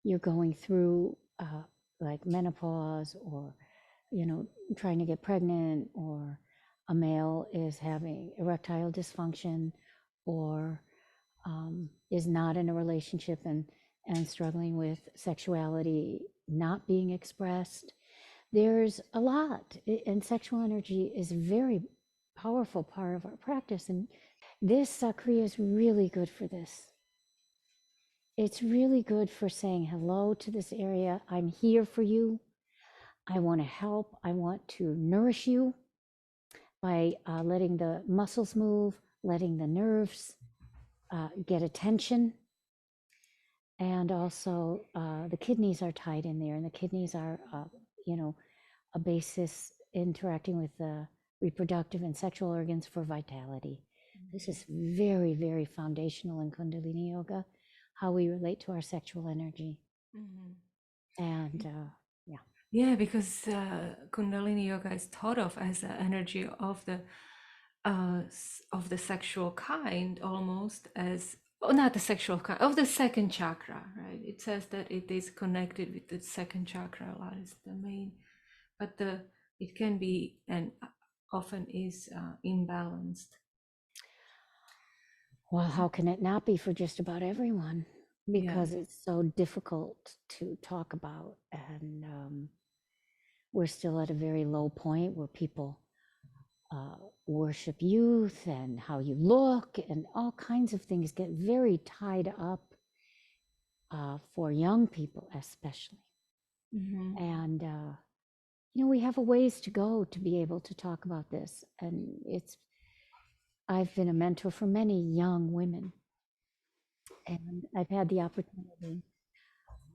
you're going through like menopause, or trying to get pregnant, or a male is having erectile dysfunction, or is not in a relationship and struggling with sexuality not being expressed. There's a lot, and sexual energy is a very powerful part of our practice. And this Kriya is really good for this. It's really good for saying hello to this area. I'm here for you. I want to help. I want to nourish you by letting the muscles move, letting the nerves get attention. And also the kidneys are tied in there, and the kidneys are, a basis interacting with the reproductive and sexual organs for vitality. This is very, very foundational in Kundalini Yoga, how we relate to our sexual energy. And yeah, because Kundalini Yoga is thought of as the energy of the sexual kind, almost as, oh, not the sexual kind, of the second chakra, right? It says that it is connected with the second chakra a lot, is the main, but it can be and often is imbalanced. Well, how can it not be for just about everyone? Because it's so difficult to talk about, and we're still at a very low point where people worship youth and how you look, and all kinds of things get very tied up for young people especially. And we have a ways to go to be able to talk about this. And I've been a mentor for many young women, and I've had the opportunity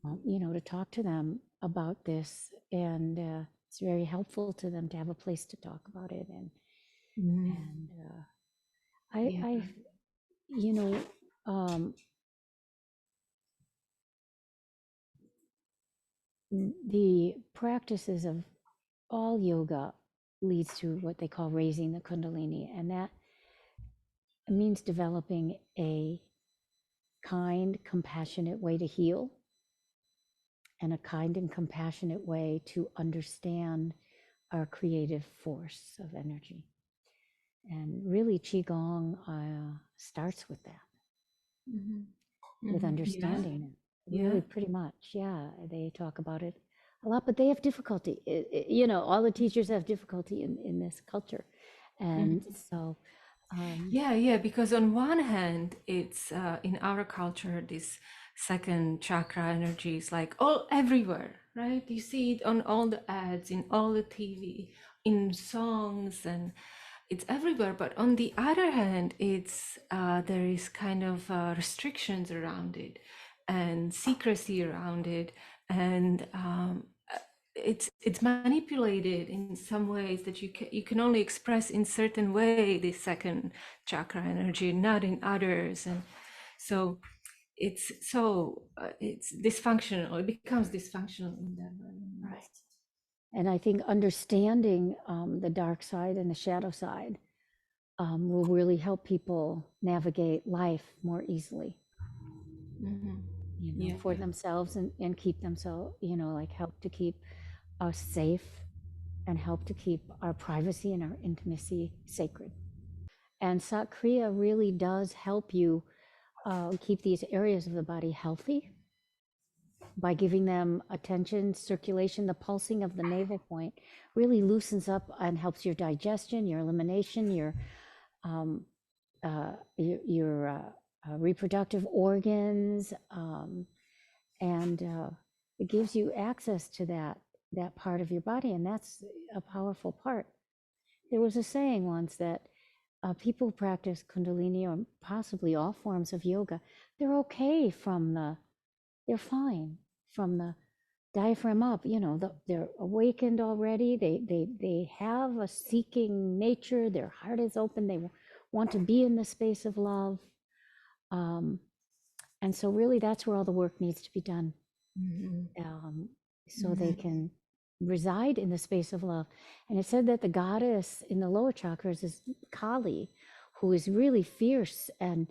to talk to them about this, and it's very helpful to them to have a place to talk about it. And the practices of all yoga leads to what they call raising the Kundalini, and that means developing a kind, compassionate way to heal, and a kind and compassionate way to understand our creative force of energy. And really, Qigong starts with that, with understanding it. Really, pretty much, yeah. They talk about it a lot, but they have difficulty. You know, all the teachers have difficulty in this culture. And so, Yeah, because on one hand, it's in our culture, this second chakra energy is like all everywhere, right? You see it on all the ads, in all the TV, in songs, and it's everywhere. But on the other hand, it's there is kind of restrictions around it and secrecy around it, and it's manipulated in some ways that you can only express in certain way the second chakra energy, not in others, and so it's dysfunctional. It becomes dysfunctional in that way. right. And I think understanding the dark side and the shadow side will really help people navigate life more easily, you know, Yeah. for themselves and keep them so, you know, like help to keep us safe and help to keep our privacy and our intimacy sacred. And Sat Kriya really does help you keep these areas of the body healthy by giving them attention, circulation. The pulsing of the navel point really loosens up and helps your digestion, your elimination, your reproductive organs, and it gives you access to that part of your body, and that's a powerful part. There was a saying once that people who practice Kundalini or possibly all forms of yoga, they're okay they're fine from the diaphragm up. You know, they're awakened already. They have a seeking nature. Their heart is open. They want to be in the space of love. And so really that's where all the work needs to be done. So they can reside in the space of love. And it said that the goddess in the lower chakras is Kali, who is really fierce and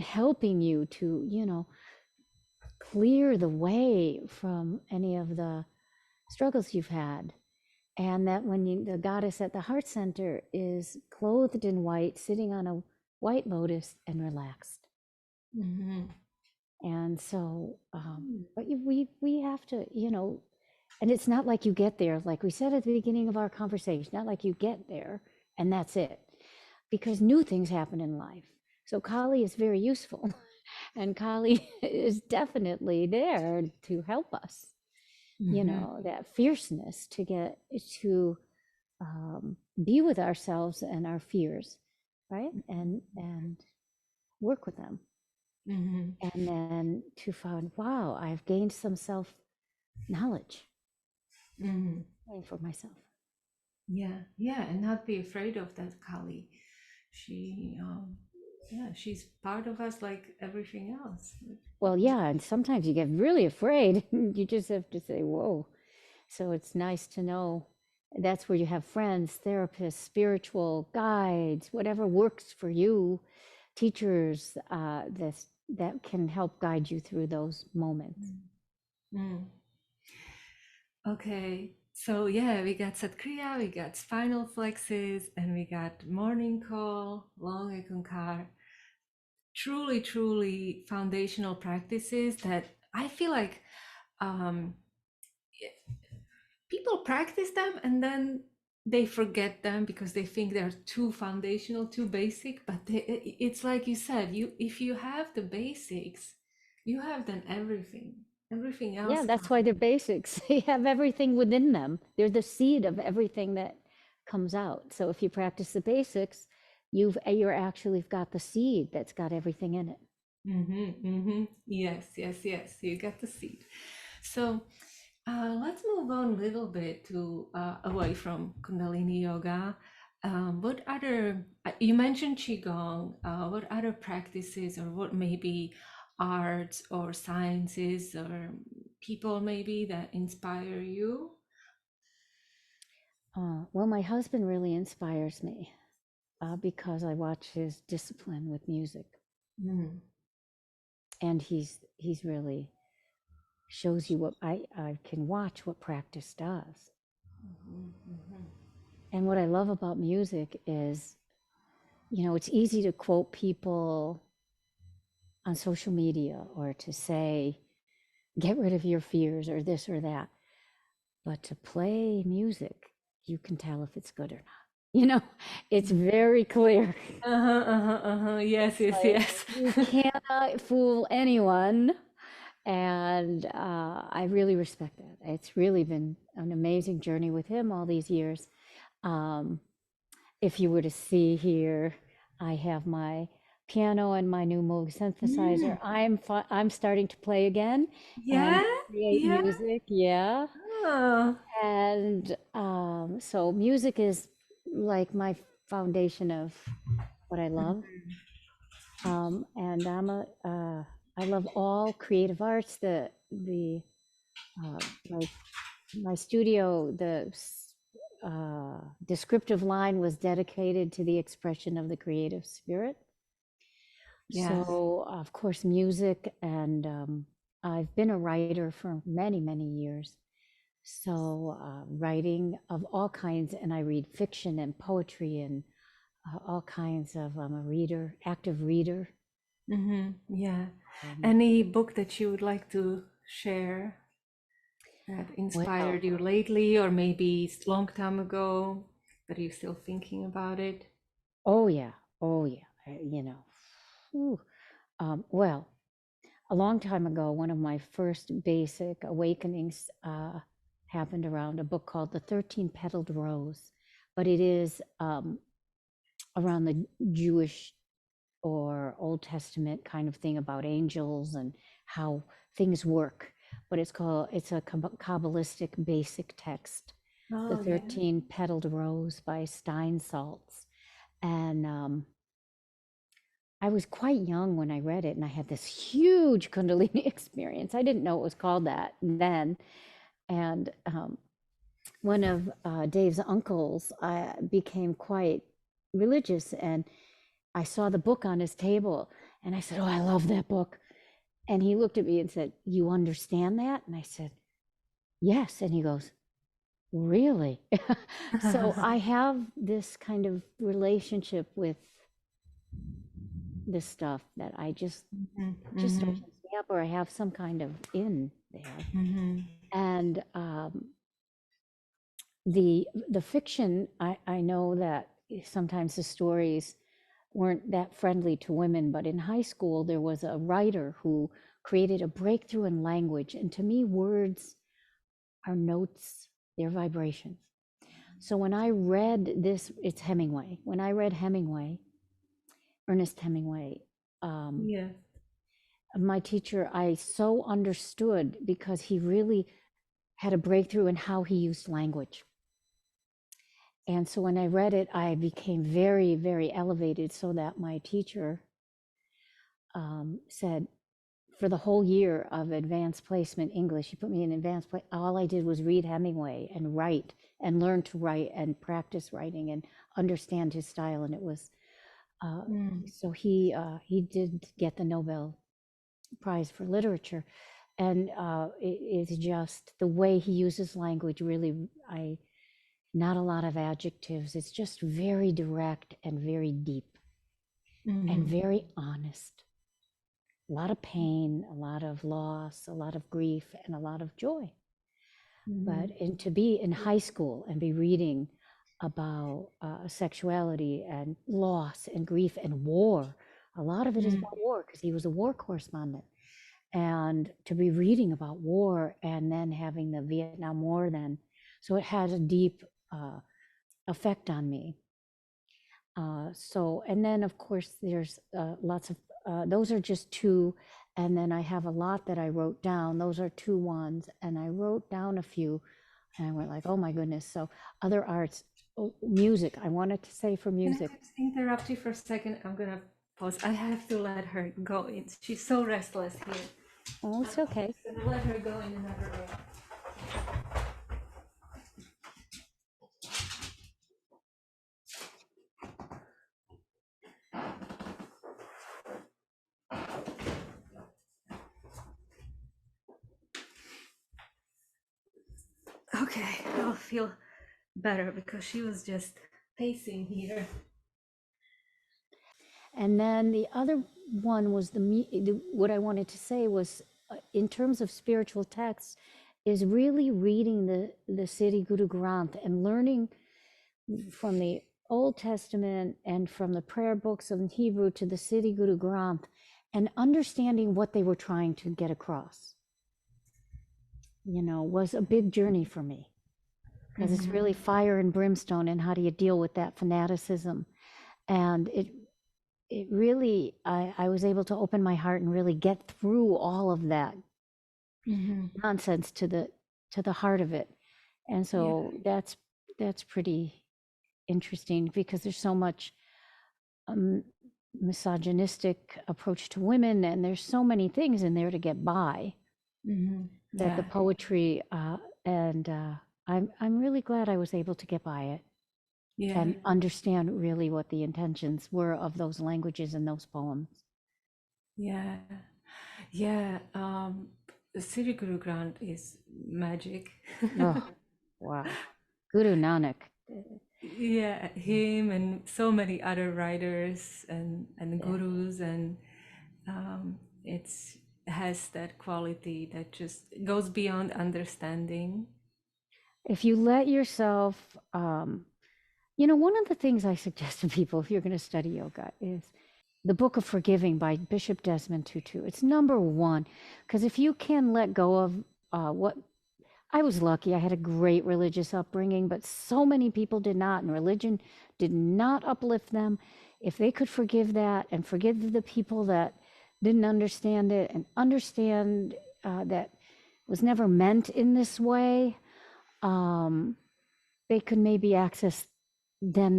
helping you to, you know, clear the way from any of the struggles you've had. And that when the goddess at the heart center is clothed in white, sitting on a white lotus and relaxed. And so, but we have to, you know, and it's not like you get there, like we said at the beginning of our conversation, not like you get there and that's it, because new things happen in life. So Kali is very useful, and Kali is definitely there to help us. You know, that fierceness to get to be with ourselves and our fears, right, and work with them. And then to find, wow, I've gained some self knowledge for myself. Yeah, and not be afraid of that Kali. She, she's part of us like everything else. Well, yeah, and sometimes you get really afraid. You just have to say, whoa. So it's nice to know that's where you have friends, therapists, spiritual guides, whatever works for you, teachers that can help guide you through those moments. Okay, so yeah, we got Sat Kriya, we got spinal flexes, and we got morning call, long Ek Ong Kaar. Truly foundational practices that I feel like people practice them and then they forget them because they think they're too foundational, too basic. But it's like you said, if you have the basics, you have done everything. Everything else. Yeah, that's why they're basics. They have everything within them. They're the seed of everything that comes out. So if you practice the basics, you're actually got the seed that's got everything in it. Yes. You get the seed. So let's move on a little bit to away from Kundalini yoga. What other, you mentioned Qigong, what other practices or what maybe arts or sciences or people maybe that inspire you? Well, my husband really inspires me because I watch his discipline with music. And he's really shows you what I can watch what practice does. And what I love about music is, you know, it's easy to quote people on social media or to say, get rid of your fears or this or that. but to play music, you can tell if it's good or not. You know, it's very clear. Yes, yes, Like, yes. you cannot fool anyone. And I really respect that. It's really been an amazing journey with him all these years. Um, if you were to see here, I have my piano and my new Moog synthesizer. Mm. I'm starting to play again and Yeah, create yeah. music. Yeah. Oh. And so music is like my foundation of what I love. And I love all creative arts. My my studio, descriptive line was dedicated to the expression of the creative spirit. Yes. So, of course, music, and I've been a writer for many, many years. So, writing of all kinds, and I read fiction and poetry and all kinds of, I'm a reader, active reader. Yeah. Um, Any book that you would like to share that well, inspired you lately, or maybe long time ago, but you're still thinking about it? oh yeah, oh yeah, Whew. Well, a long time ago, one of my first basic awakenings happened around a book called The 13 Petaled Rose, but it is around the Jewish or Old Testament kind of thing about angels and how things work. But it's a Kabbalistic basic text, The Oh, yeah. 13 Petaled Rose by Stein Saltz. And I was quite young when I read it, and I had this huge Kundalini experience. I didn't know it was called that then. And one of Dave's uncles became quite religious, and I saw the book on his table, and I said, "Oh, I love that book." And he looked at me and said, "You understand that?" And I said, "Yes." And he goes, "Really?" So I have this kind of relationship with this stuff that I just opens me up, or I have some kind of in there. And the fiction, I know that sometimes the stories weren't that friendly to women, but in high school there was a writer who created a breakthrough in language, and to me words are notes, they're vibrations. So when I read this, it's Hemingway. When I read Hemingway, Ernest Hemingway, um, Yeah. my teacher, I so understood because he really had a breakthrough in how he used language. And so when I read it, I became very, very elevated, so that my teacher said, for the whole year of advanced placement English, he put me in advanced place. All I did was read Hemingway and write and learn to write and practice writing and understand his style. And it was, so he did get the Nobel Prize for Literature. And it's just the way he uses language, really, not a lot of adjectives. It's just very direct and very deep and very honest. A lot of pain, a lot of loss, a lot of grief, and a lot of joy. But and to be in high school and be reading about sexuality and loss and grief and war, a lot of it is about war because he was a war correspondent. And to be reading about war and then having the Vietnam War then, so it had a deep effect on me. And then of course there's lots of, those are just two. And then I have a lot that I wrote down. Those are two ones. And I wrote down a few and I went like, oh my goodness. So other arts, music, I wanted to say for Can I music. just interrupt you for a second? I'm gonna pause. I have to let her go. She's so restless here. Oh, it's okay. I'm gonna let her go in another room. Okay, I'll feel better because she was just pacing here. And then the other one was what I wanted to say was in terms of spiritual texts, is really reading the Siddhi Guru Granth and learning from the Old Testament and from the prayer books in Hebrew to the Siddhi Guru Granth and understanding what they were trying to get across, was a big journey for me, because it's really fire and brimstone, and how do you deal with that fanaticism? And it really, I was able to open my heart and really get through all of that nonsense to the heart of it. And so that's pretty interesting, because there's so much misogynistic approach to women, and there's so many things in there to get by, that the poetry and I'm really glad I was able to get by it and understand really what the intentions were of those languages and those poems. The Siddhi Guru Granth is magic. Oh, wow. Guru Nanak. Yeah, him and so many other writers and gurus, and it has that quality that just goes beyond understanding. If you let yourself, one of the things I suggest to people, if you're going to study yoga, is the Book of Forgiving by Bishop Desmond Tutu. It's number one, because if you can let go of what I was lucky, I had a great religious upbringing, but so many people did not, and religion did not uplift them. If they could forgive that and forgive the people that didn't understand it, and understand that was never meant in this way, they could maybe access then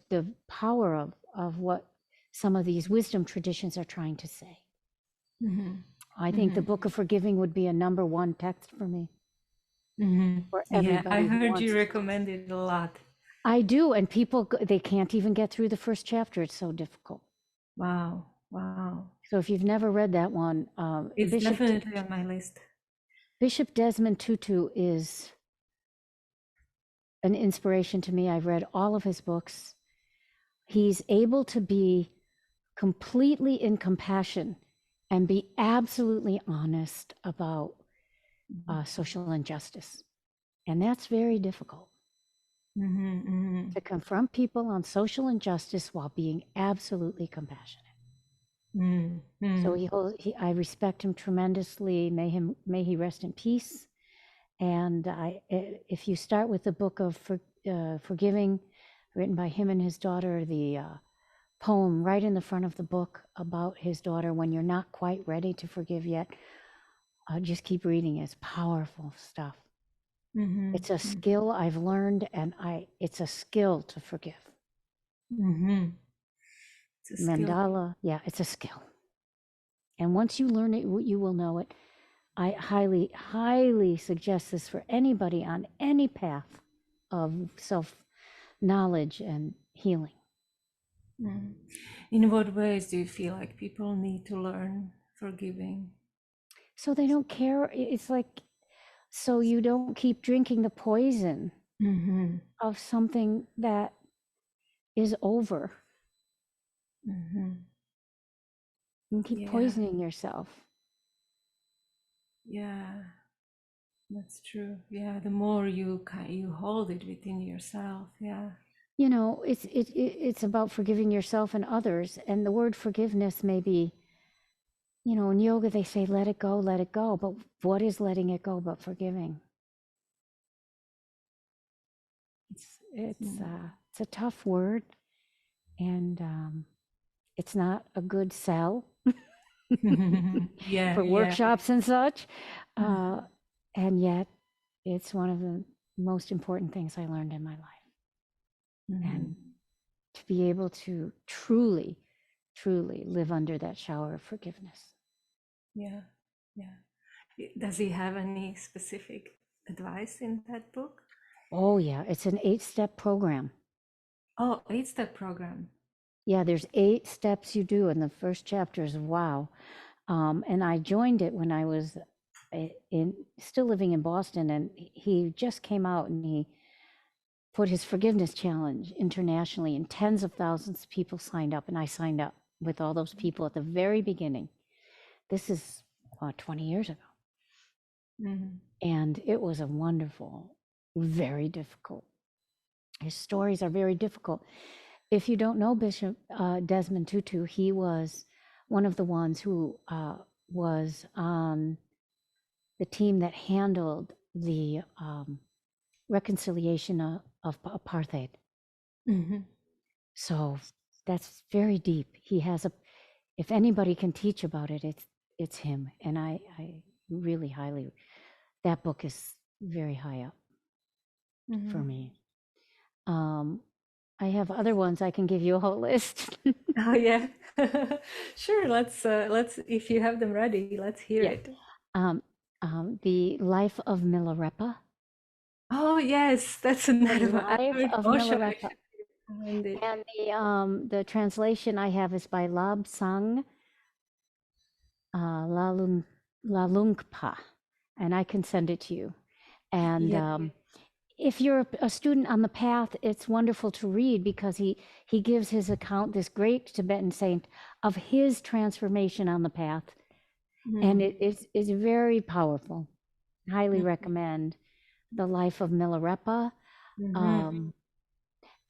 the power of what some of these wisdom traditions are trying to say. I think the Book of Forgiving would be a number one text for me. For everybody. I heard you recommend it a lot. I do, and people, they can't even get through the first chapter. It's so difficult. Wow. So if you've never read that one, it's definitely on my list. Bishop Desmond Tutu is an inspiration to me. I've read all of his books. He's able to be completely in compassion and be absolutely honest about social injustice. And that's very difficult. To confront people on social injustice while being absolutely compassionate. So I respect him tremendously. May he rest in peace. And if you start with the Book of Forgiving, written by him and his daughter, the poem right in the front of the book about his daughter, when you're not quite ready to forgive yet, just keep reading. It's powerful stuff. It's a skill I've learned, and it's a skill to forgive. Mandala, it's a skill. And once you learn it, you will know it. I highly, highly suggest this for anybody on any path of self-knowledge and healing. In what ways do you feel like people need to learn forgiving? So they don't care. It's like, so you don't keep drinking the poison of something that is over. You keep poisoning yourself. Yeah, that's true. Yeah, the more you hold it within yourself. Yeah. It's about forgiving yourself and others. And the word forgiveness may be, in yoga they say, let it go, let it go. But what is letting it go but forgiving? It's a tough word, and it's not a good sell for workshops and such. And yet it's one of the most important things I learned in my life. And to be able to truly, truly live under that shower of forgiveness. Yeah. Does he have any specific advice in that book? Oh, yeah. It's an 8-step program. Oh, 8-step program. Yeah, there's 8 steps you do, and the first chapter is wow. And I joined it when I was still living in Boston, and he just came out and he put his forgiveness challenge internationally, and tens of thousands of people signed up, and I signed up with all those people at the very beginning. This is 20 years ago. Mm-hmm. And it was a wonderful, very difficult. His stories are very difficult. If you don't know Bishop Desmond Tutu, he was one of the ones who was on the team that handled the reconciliation of apartheid. Mm-hmm. So that's very deep. He has a, if anybody can teach about it, it's him. And I really highly, that book is very high up for Mm-hmm. me. I have other ones I can give you a whole list. Oh yeah. Sure, let's if you have them ready, let's hear Yeah. it. The Life of Milarepa. Oh yes, that's The another one. I Life heard of Moshe Milarepa. actually recommend it. And the translation I have is by Lab Sang Lalungpa, and I can send it to you. And Yeah. if you're a student on the path, it's wonderful to read because he gives his account, this great Tibetan saint, of his transformation on the path, and Mm-hmm. it is very powerful. Highly recommend The Life of Milarepa. Mm-hmm.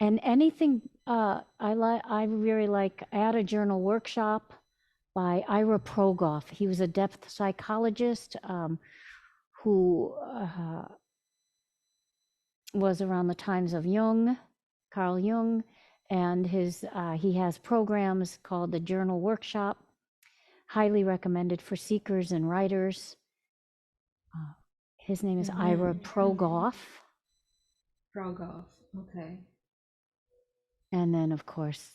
And anything I really like Add a Journal Workshop by Ira Progoff. He was a depth psychologist who was around the times of Jung, Carl Jung, and he has programs called the Journal Workshop. Highly recommended for seekers and writers. His name is Ira Mm-hmm. Progoff. Rogoff. Okay. And then, of course,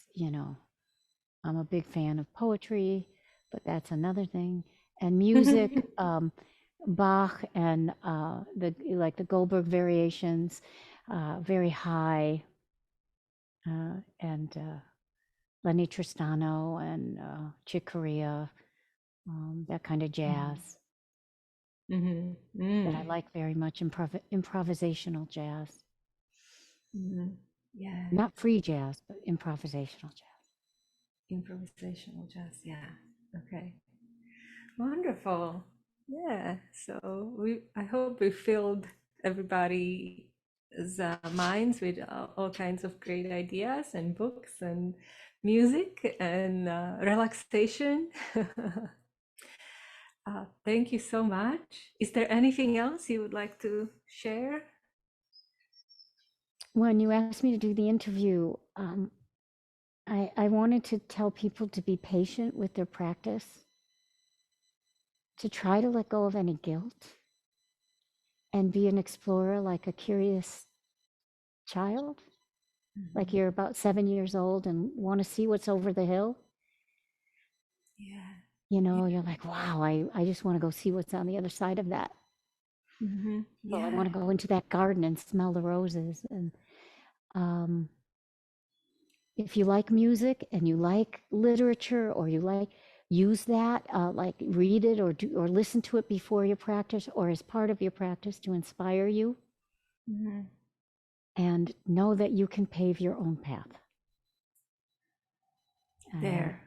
I'm a big fan of poetry, but that's another thing. And music, Bach and the Goldberg variations, very high, and Lenny Tristano and Chick Corea, that kind of jazz Mm-hmm. that I Mm. like very much, improvisational jazz. Mm-hmm. Yeah. Not free jazz, but improvisational jazz. Improvisational jazz. Yeah. Okay. Wonderful. Yeah. So I hope we filled everybody's minds with all kinds of great ideas and books and music and relaxation. Thank you so much. Is there anything else you would like to share? When you asked me to do the interview, I wanted to tell people to be patient with their practice, to try to let go of any guilt, and be an explorer like a curious child, like you're about 7 years old and want to see what's over the hill. Yeah. You're like, wow, I just want to go see what's on the other side of that. Mm-hmm. So I Yeah. want to go into that garden and smell the roses. And um, if you like music and you like literature, or you like, use that, like read it or listen to it before your practice or as part of your practice to inspire you, Mm-hmm. and know that you can pave your own path. And There.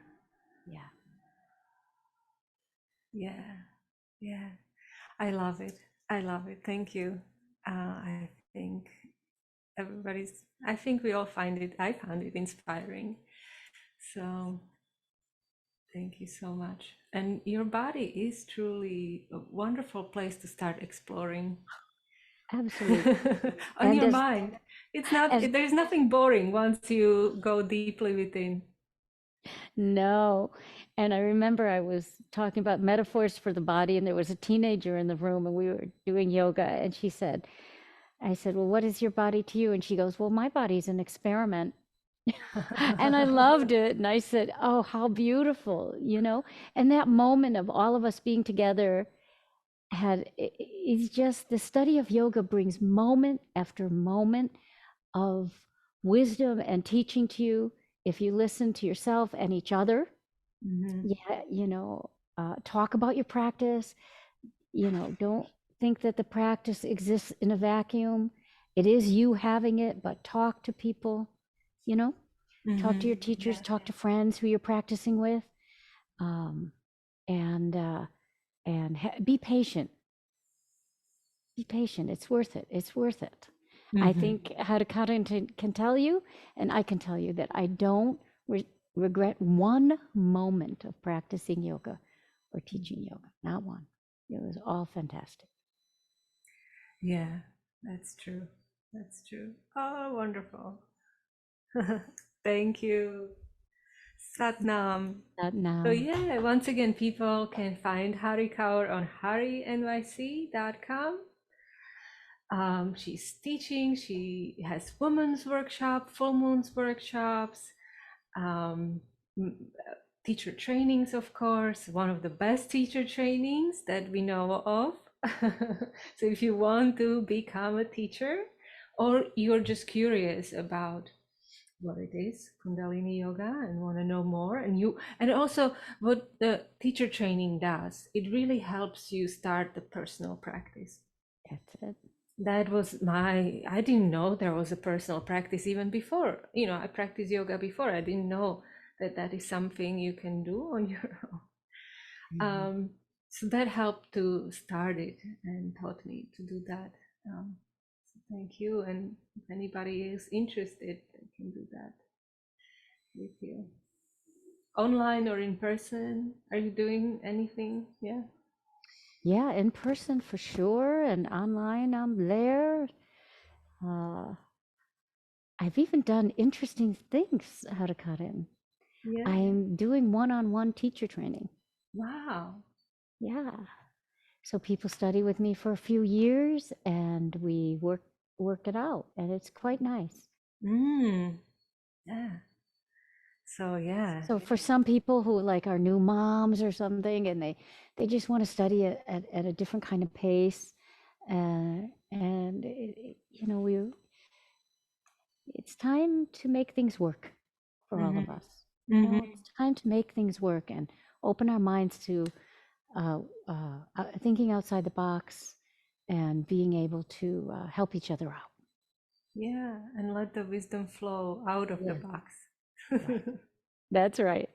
yeah. Yeah. Yeah. I love it. I love it. Thank you. I think I think we all I found it inspiring. So thank you so much. And your body is truly a wonderful place to start exploring. Absolutely. On And your mind. as There's nothing boring once you go deeply within. no. And I remember I was talking about metaphors for the body, and there was a teenager in the room, and we were doing yoga, and I said, well, what is your body to you? And she goes, well, my body's an experiment. And I loved it. And I said, oh, how beautiful, And that moment of all of us being together is just, the study of yoga brings moment after moment of wisdom and teaching to you if you listen to yourself and each other. Mhm. Yeah, talk about your practice. Don't think that the practice exists in a vacuum. It is you having it, but talk to people, you know, talk to Mhm. your teachers, Yeah. talk to friends who you're practicing with, um, and be patient. be patient. It's worth it. It's worth it. I Mm-hmm. think Hadakata can tell you, and I can tell you that I don't regret one moment of practicing yoga or teaching yoga. Not one. It was all fantastic. Yeah, that's true. That's true. Oh, wonderful. Thank you. Satnam. That So now. yeah, once again, people can find Hari Kaur on harinyc.com. She's teaching. She has women's workshop, full moons workshops, um, teacher trainings, of course. One of the best teacher trainings that we know of. So if you want to become a teacher, or you're just curious about what it is, Kundalini yoga, and want to know more, and also what the teacher training does, it really helps you start the personal practice. That's it. That was I didn't know there was a personal practice even before. I practiced yoga before. I didn't know that that is something you can do on your own. Mhm. So that helped to start it and taught me to do that. So thank you. And if anybody is interested, they can do that with you. Online or in person? Are you doing anything? Yeah. Yeah, in person for sure, and online I'm there. Uh, I've even done interesting things, Hadakata. Yeah. I'm doing one-on-one teacher training. Wow. Yeah. So people study with me for a few years and we work it out and it's quite nice. Yeah. So yeah. So for some people who like are new moms or something and they just want to study at a different kind of pace, and it's time to make things work for all Hmm. of us. Hmm. It's time to make things work and open our minds to thinking outside the box and being able to help each other out. Yeah. And let the wisdom flow out of the Yeah, box. right. That's right.